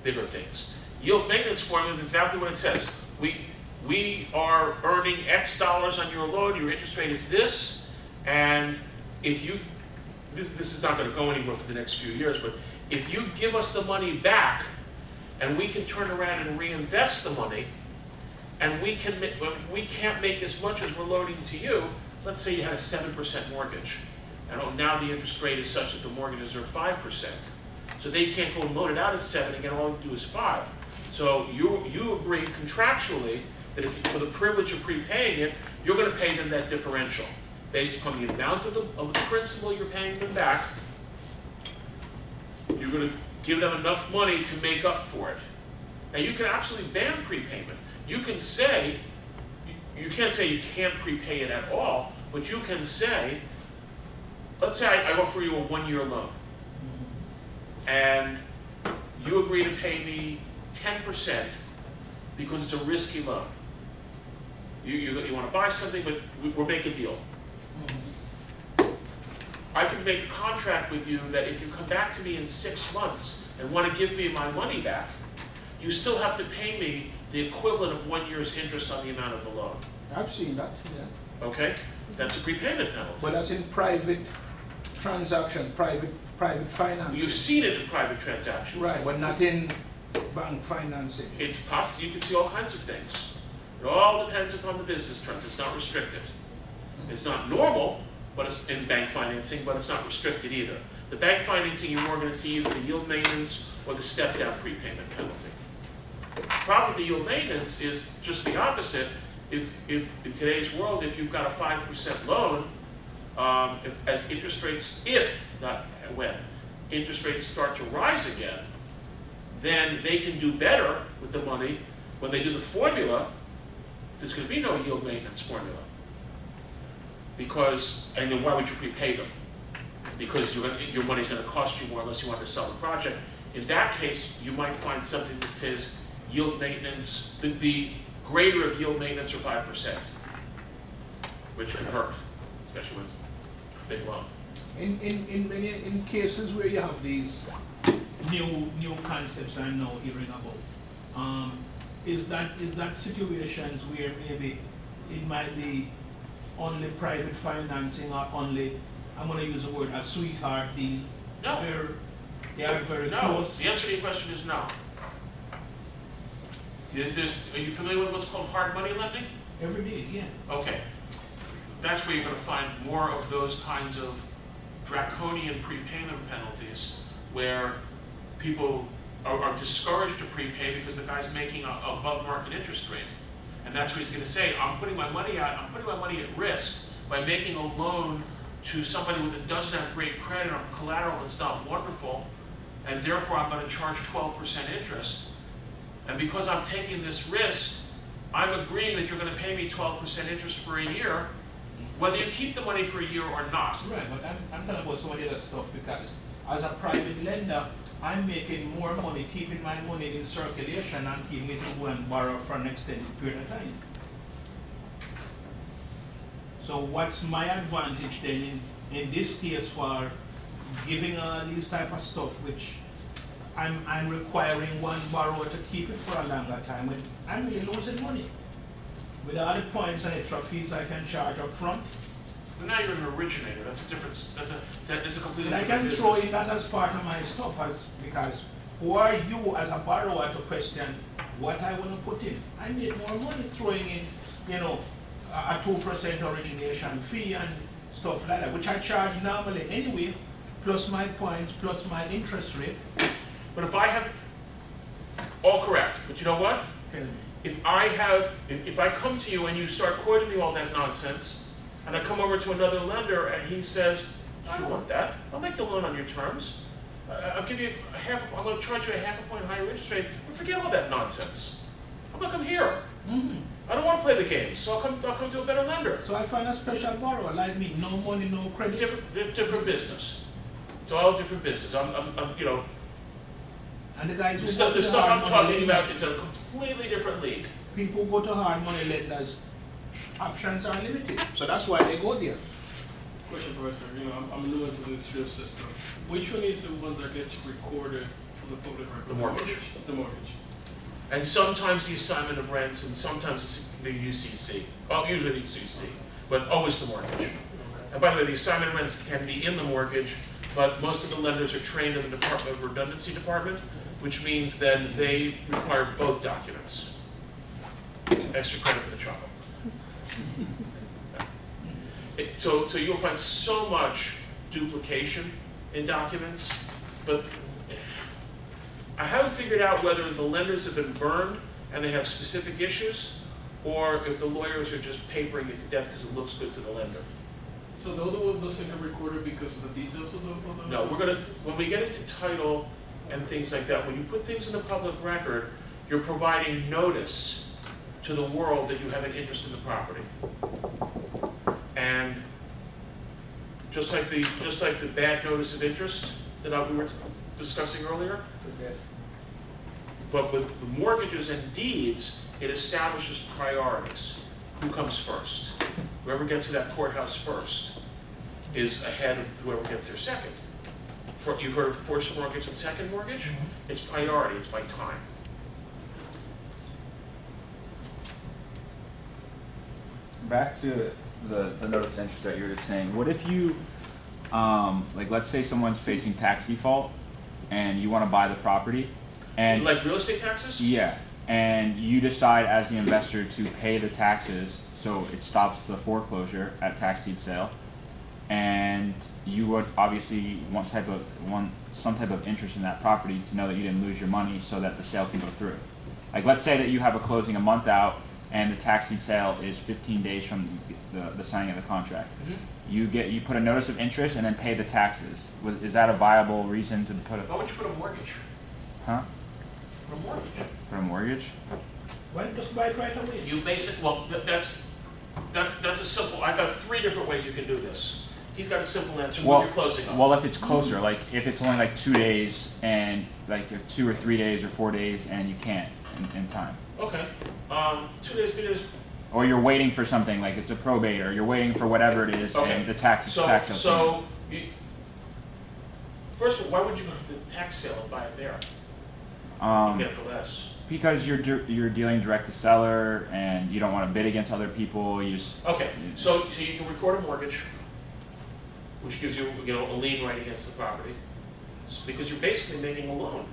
bigger things. Yield maintenance formula is exactly what it says. We are earning X dollars on your loan, your interest rate is this, and if you, this is not going to go anywhere for the next few years, but if you give us the money back, and we can turn around and reinvest the money, and we can't make as much as we're loaning to you. Let's say you had a 7% mortgage, and now the interest rate is such that the mortgages are 5%. So they can't go and loan it out at 7 and get all you do is 5. So you agree contractually that if for the privilege of prepaying it, you're going to pay them that differential based upon the amount of the principal you're paying them back. You're going to give them enough money to make up for it. Now you can absolutely ban prepayment. You can say, you can't say you can't prepay it at all, but you can say, let's say I offer you a 1-year loan, and you agree to pay me 10% because it's a risky loan. You want to buy something, but we'll make a deal. I can make a contract with you that if you come back to me in 6 months and want to give me my money back, you still have to pay me the equivalent of 1 year's interest on the amount of the loan. I've seen that, yeah. Okay? That's a prepayment penalty. But that's in private transaction, private financing. You've seen it in private transactions. Right, but not in bank financing. It's possible, you can see all kinds of things. It all depends upon the business terms. It's not restricted. It's not normal, but it's in bank financing, but it's not restricted either. The bank financing, you're more going to see either the yield maintenance or the step-down prepayment penalty. The problem with the yield maintenance is just the opposite. If in today's world, if you've got a 5% loan, as interest rates, not when, interest rates start to rise again, then they can do better with the money. When they do the formula, there's going to be no yield maintenance formula. And then why would you prepay them? Because your money's going to cost you more unless you want to sell the project. In that case, you might find something that says yield maintenance, the greater of yield maintenance or 5%, which can hurt, especially with a big loan. in cases where you have these new concepts I'm now hearing about, is that situations where maybe it might be only private financing or only, I'm gonna use the word, a sweetheart deal? No. Where they are very No, close? the answer to your question is no. Are you familiar with what's called hard money lending? Every day, yeah. Okay. That's where you're going to find more of those kinds of draconian prepayment penalties where people are discouraged to prepay because the guy's making a above market interest rate. And that's what he's going to say, I'm putting my money out, I'm putting my money at risk by making a loan to somebody that doesn't have great credit or collateral that's not wonderful, and therefore I'm going to charge 12% interest. And because I'm taking this risk, I'm agreeing that you're going to pay me 12% interest for a year, whether you keep the money for a year or not. Right, but I'm talking about some of the other stuff because as a private lender, I'm making more money keeping my money in circulation and keeping it to go and borrow for an extended period of time. So what's my advantage then in this case for giving these type of stuff which I'm requiring one borrower to keep it for a longer time when I'm really losing money? With all the points and extra fees I can charge up front. But now you're an originator. That's a difference. That is a completely And I different can business. throw in that as part of my stuff because who are you as a borrower to question what I want to put in? I make more money throwing in, you know, a 2% origination fee and stuff like that, which I charge normally anyway, plus my points, plus my interest rate. But if I have, all correct, but you know what? Tell me. If I come to you and you start quoting me all that nonsense, and I come over to another lender and he says, I don't want that, I'll make the loan on your terms. I'll give you I'm going to charge you a half a point higher interest rate, but forget all that nonsense. I'm going to come here. I don't want to play the game, so I'll come to a better lender. So I find a special borrower like me, no money, no credit. Different business. It's all different business. You know, And the guys the who stuff, go the to stuff hard I'm money talking lenders, about is a completely different league. people who go to hard money lenders, options are limited. So that's why they go there. Question, Professor, you know, I'm new into this field system. Which one is the one that gets recorded for the public record? The mortgage. The mortgage. And sometimes the assignment of rents, and sometimes it's the UCC. Well, usually the UCC, but always the mortgage. And by the way, the assignment of rents can be in the mortgage, but most of the lenders are trained in the Department of Redundancy Department, which means that they require both documents. Extra credit for the trouble. So you'll find so much duplication in documents, but I haven't figured out whether the lenders have been burned and they have specific issues, or if the lawyers are just papering it to death because it looks good to the lender. So the other one doesn't get recorded because of the details of the No, when we get into title and things like that, when you put things in the public record, you're providing notice to the world that you have an interest in the property. And just like the bad notice of interest that we were discussing earlier, but with the mortgages and deeds, it establishes priorities. Who comes first? Whoever gets to that courthouse first is ahead of whoever gets there second. You've heard of first mortgage and second mortgage? It's priority, it's by time. Back to the notice of interest that you were just saying, what if you, like let's say someone's facing tax default and you want to buy the property and Like real estate taxes? yeah, and you decide as the investor to pay the taxes so it stops the foreclosure at tax deed sale, and you would obviously want some type of interest in that property to know that you didn't lose your money so that the sale can go through. Like let's say that you have a closing a month out and the tax deed sale is 15 days from the signing of the contract. Mm-hmm. You put a notice of interest and then pay the taxes. Is that a viable reason to put Why would you put a mortgage? Huh? Put a mortgage. For a mortgage? Why don't you just buy it right away? You that's a simple, I've got 3 different ways you can do this. He's got a simple answer, what you're closing on. Well, if it's closer, like if it's only like 2 days and like 2 or 3 days or 4 days and you can't in time. Okay, 2 days, 3 days. Or you're waiting for something, like it's a probate, or you're waiting for whatever it is, Okay. and the tax is tax. So First of all, why would you go to the tax sale and buy it there? You get it for less. Because you're dealing direct to seller, and you don't want to bid against other people. You just Okay, so you can record a mortgage, which gives you, you know, a lien right against the property, because you're basically making a loan.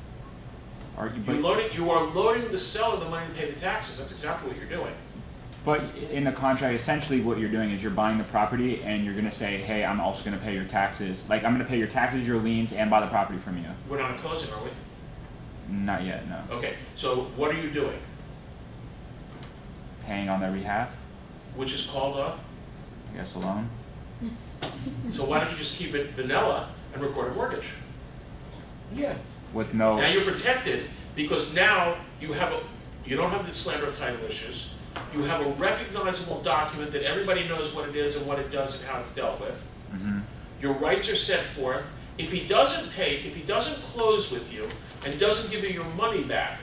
You are loaning the seller the money to pay the taxes. That's exactly what you're doing. But in the contract, essentially what you're doing is you're buying the property, and you're going to say, hey, I'm also going to pay your taxes. Like, I'm going to pay your taxes, your liens, and buy the property from you. We're not at closing, are we? Not yet, no. Okay, so what are you doing? Paying on their behalf, Which is called a? I guess a loan. So why don't you just keep it vanilla and record a mortgage? Yeah. With no. Now you're protected because now you don't have the slander of title issues. You have a recognizable document that everybody knows what it is and what it does and how it's dealt with. Mm-hmm. Your rights are set forth. If he doesn't pay, if he doesn't close with you and doesn't give you your money back,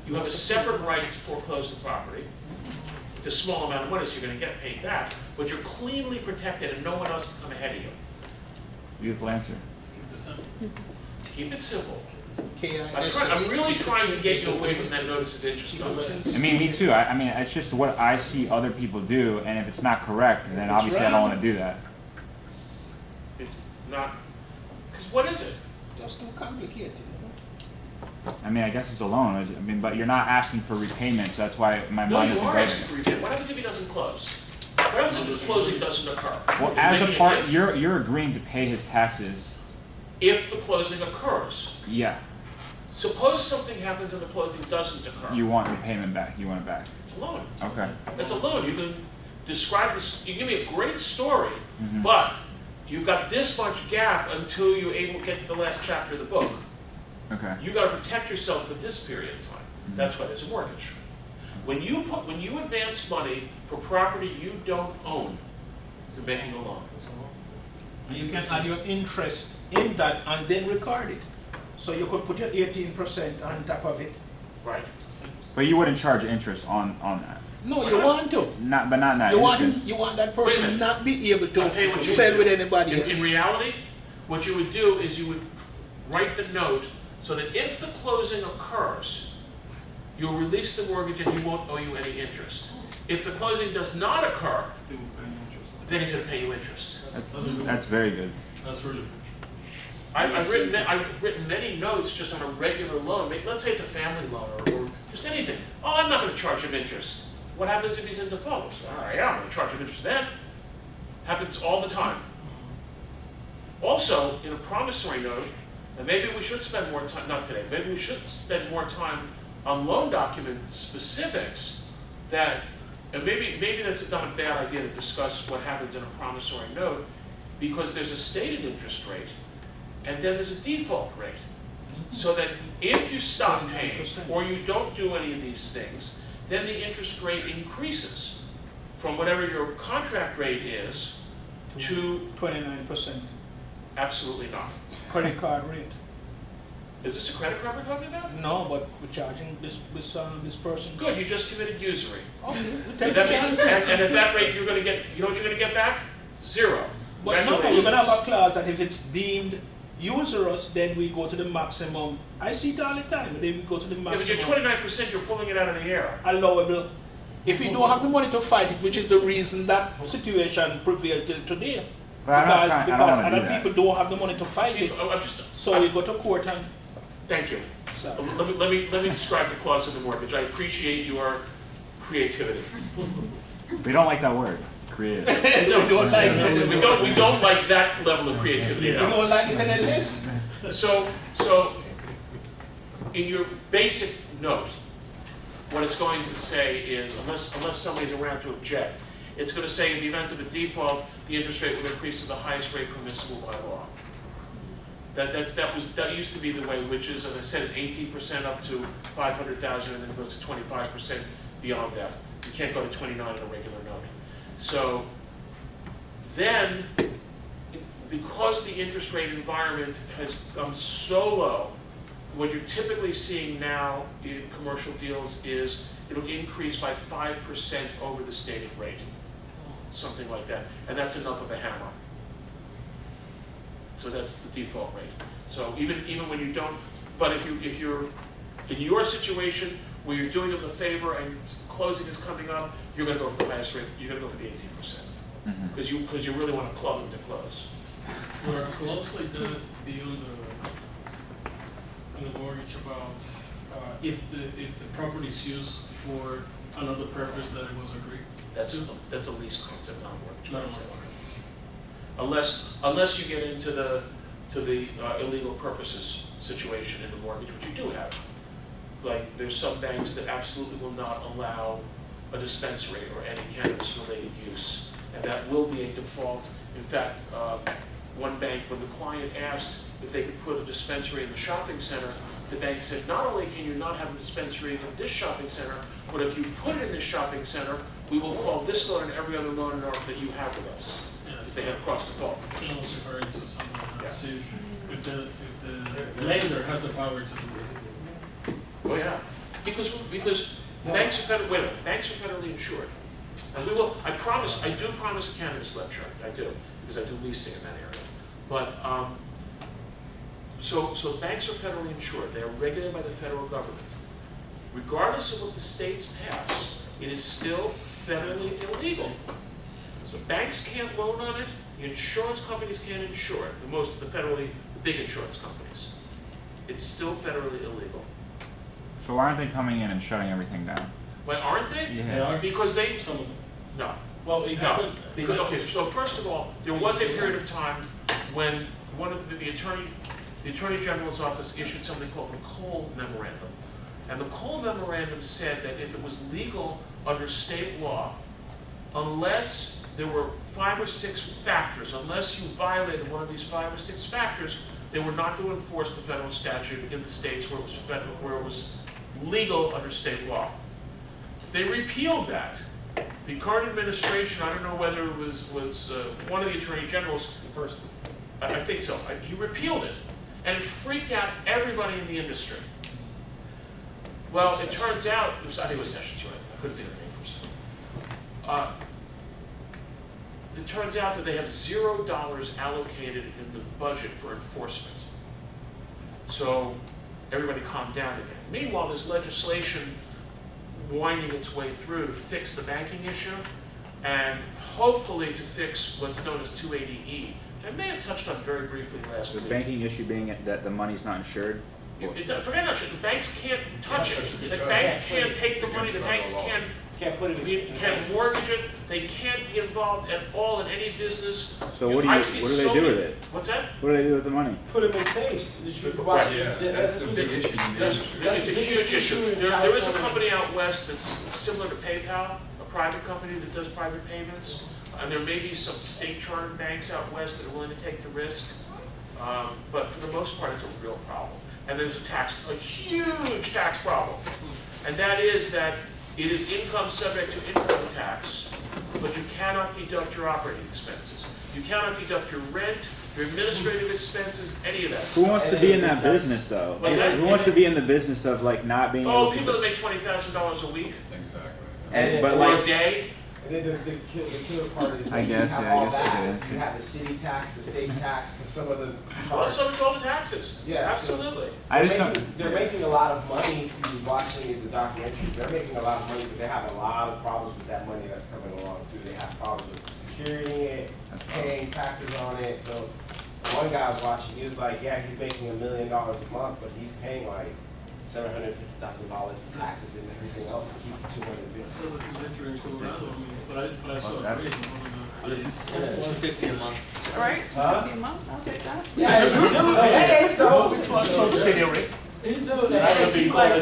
you have a separate right to foreclose the property. It's a small amount of money, so you're going to get paid back, but you're cleanly protected and no one else can come ahead of you. Beautiful answer. Let's keep it simple. To keep it simple. KIS. I'm really trying to get you away from that notice of interest nonsense. I mean, me too. I mean, it's just what I see other people do, and if it's not correct, then obviously I don't want to do that. It's not, because what is it? Just too complicated. I mean, I guess it's a loan. I mean, but you're not asking for repayment, so that's why my No, mind you doesn't are go asking there. for repayment. What happens if he doesn't close? What happens if the closing doesn't occur? Well, You're as a making part, gift. you're agreeing to pay his taxes. If the closing occurs. Yeah, Suppose something happens and the closing doesn't occur. you want your payment back. You want it back. It's a loan. Okay. It's a loan. You can describe this, you give me a great story, Mhm. but you've got this much gap until you're able to get to the last chapter of the book. Okay. You got to protect yourself for this period of time. That's why there's a mortgage. When you advance money for property you don't own, you're making a loan. You can add your interest in that and then record it. So you could put your 18% on top of it. Right. But you wouldn't charge interest on that. No, you want to. Not in that You want instance. that Wait a person minute. not be able I'll tell you what to you sell would with do. anybody else. In reality, what you would do is you would write the note so that if the closing occurs, you'll release the mortgage and he won't owe you any interest. If the closing does not occur, They will pay interest. then he's going to pay you interest. That's a good That's very good. That's really good. I've written many notes just on a regular loan. Let's say it's a family loan or just anything. Oh, I'm not going to charge him interest. What happens if he's in default? Yeah, I'm going to charge him interest then. Happens all the time. Also, in a promissory note, and maybe we should spend more time, not today, maybe we should spend more time on loan document specifics that, and maybe that's not a bad idea to discuss what happens in a promissory note, because there's a stated interest rate, and then there's a default rate. So that if you stop paying, or you don't do any of these things, then the interest rate increases from whatever your contract rate is to 29% absolutely not. credit card rate. Is this a credit card we're talking about? No, but we're charging this person. Good, you just committed usury. Okay, we And, take that the means, chances. and at that rate, you're going to get, you know what you're going to get back? Zero. But no, we're gonna have a clause that if it's deemed usurious, then we go to the maximum. I see it all the time. Then we go to the Yeah, but you're maximum 29%, you're pulling it out of the air. allowable. If you don't have the money to fight it, which is the reason that situation prevailed till today, But I'm not trying, I don't because want to do other that. people don't have the money to fight See, it, I'm just, so we go to court and. thank you. So. Let me describe the clause of the mortgage. I appreciate your creativity. We don't like that word. Creative. We don't like it. We don't like that level of creativity We now. don't like it any less. So in your basic note, what it's going to say is, unless somebody's around to object, it's going to say in the event of a default, the interest rate will increase to the highest rate permissible by law. That used to be the way, which is, as I said, is 18% up to 500,000, and then it goes to 25% beyond that. You can't go to 29 in a regular note. So then, because the interest rate environment has come so low, what you're typically seeing now in commercial deals is it'll increase by 5% over the stated rate, something like that, and that's enough of a hammer. So that's the default rate. So even when you don't, but if you're in your situation where you're doing them a favor and closing is coming up, you're going to go for the highest rate. You're going to go for the 18% because you really want to club them to close. For a clause like that be on the mortgage about if the property is used for another purpose that it was agreed. That's a lease concept, not a mortgage Not a concept. mortgage. Unless you get into the illegal purposes situation in the mortgage, which you do have. Like there's some banks that absolutely will not allow a dispensary or any cannabis-related use, and that will be a default. In fact, one bank, when the client asked if they could put a dispensary in the shopping center, the bank said, not only can you not have a dispensary in this shopping center, but if you put it in this shopping center, we will call this loan and every other loan that you have with us. Because they have cross-default. I was referring to something like that. Yeah. See, if the lender has the power to do it. Oh yeah, because banks are federally insured, and we will. I do promise a cannabis lecture. I do because I do leasing in that area. But so banks are federally insured. They are regulated by the federal government. Regardless of what the states pass, it is still federally illegal. So banks can't loan on it. The insurance companies can't insure it. The big insurance companies. It's still federally illegal. So why aren't they coming in and shutting everything down? Why aren't they? Yeah. They are. Because Some of them. no. Well, it No. happened. Because, okay, so first of all, there was a period of time when one of the Attorney General's office issued something called the Cole Memorandum. And the Cole Memorandum said that if it was legal under state law, unless there were 5 or 6 factors, unless you violated one of these 5 or 6 factors, they were not going to enforce the federal statute in the states where it was legal under state law. They repealed that. The current administration, I don't know whether it was one of the attorney generals, The first one. I think so, he repealed it. And it freaked out everybody in the industry. Well, it turns out, I think it was Sessions, right? I couldn't think of the name for a second. It turns out that they have $0 allocated in the budget for enforcement. So everybody calmed down again. Meanwhile, there's legislation winding its way through to fix the banking issue and hopefully to fix what's known as 280E, which I may have touched on very briefly last The week. banking issue being that the money's not insured. Forget that shit. The banks can't touch it. The banks can't take the money. The banks Can't put it in. can't mortgage it. They can't be involved at all in any business. So what do I've seen they so do many- with it? What's that? What do they do with the money? Put them in safes. Right. Yeah, that's the big issue in the industry. That's It's a the huge biggest issue. issue in There is a California. company out west that's similar to PayPal, a private company that does private payments. And there may be some state chartered banks out west that are willing to take the risk. But for the most part, it's a real problem. And there's a huge tax problem. And that is that it is income subject to income tax, but you cannot deduct your operating expenses. You cannot deduct your rent, your administrative expenses, any of that Who stuff. wants to be in that business though? What's that? Who wants to be in the business of like not being Oh, able people that to? make $20,000 a week Exactly. But or a like, day. And then the killer part is I that you guess, have yeah, I all guess that. it is. You have the city tax, the state tax, because some of the Well, charge. so it's all the taxes. Yeah, so- Absolutely. I just don't. They're making a lot of money. If you're watching the documentaries, they're making a lot of money, but they have a lot of problems with that money that's coming along too. They have problems with securing it, paying taxes on it. So one guy I was watching, he was like, yeah, he's making $1 million a month, but he's paying like $750,000 in taxes and everything else to keep the 200 bills. So the convention in Colorado, I mean, but I saw Oh, a that- rate of one of the highest. 150 a month. All right, Huh? 50 a month, I'll take that. Yeah, he's doing the headaches though. Social security. He's doing the headaches. He's like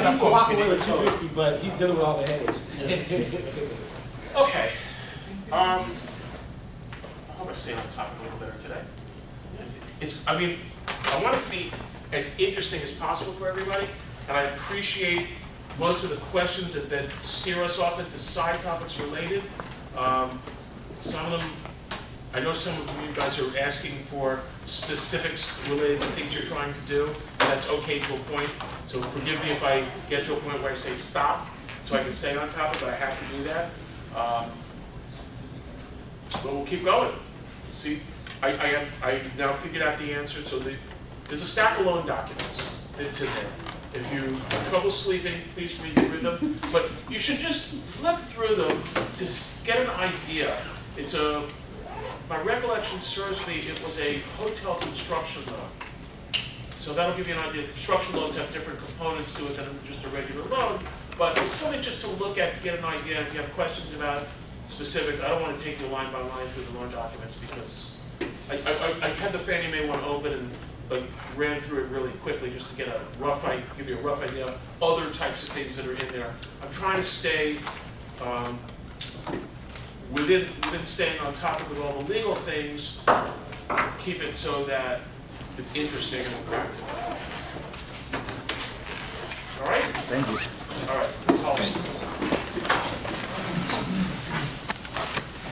he's walking away with 250, but he's dealing with all the headaches. Okay. I hope I stayed on topic a little better today. I mean, I want it to be as interesting as possible for everybody, and I appreciate most of the questions that steer us off into side topics related. Some of them, I know some of you guys are asking for specifics related to things you're trying to do, and that's okay to a point. So forgive me if I get to a point where I say stop, so I can stay on topic, but I have to do that. But we'll keep going. See I now figured out the answer, so there's a stack of loan documents that's in there. If you have trouble sleeping, please read through them, but you should just flip through them to get an idea. It's my recollection serves me, it was a hotel construction loan. So that'll give you an idea. Construction loans have different components to it than just a regular loan, but it's something just to look at to get an idea. If you have questions about specifics, I don't want to take you line by line through the loan documents because I had the Fannie Mae one open and ran through it really quickly just to get a rough idea, give you a rough idea of other types of things that are in there. I'm trying to stay within staying on topic with all the legal things, keep it so that it's interesting and practical. All right? Thank you. All right.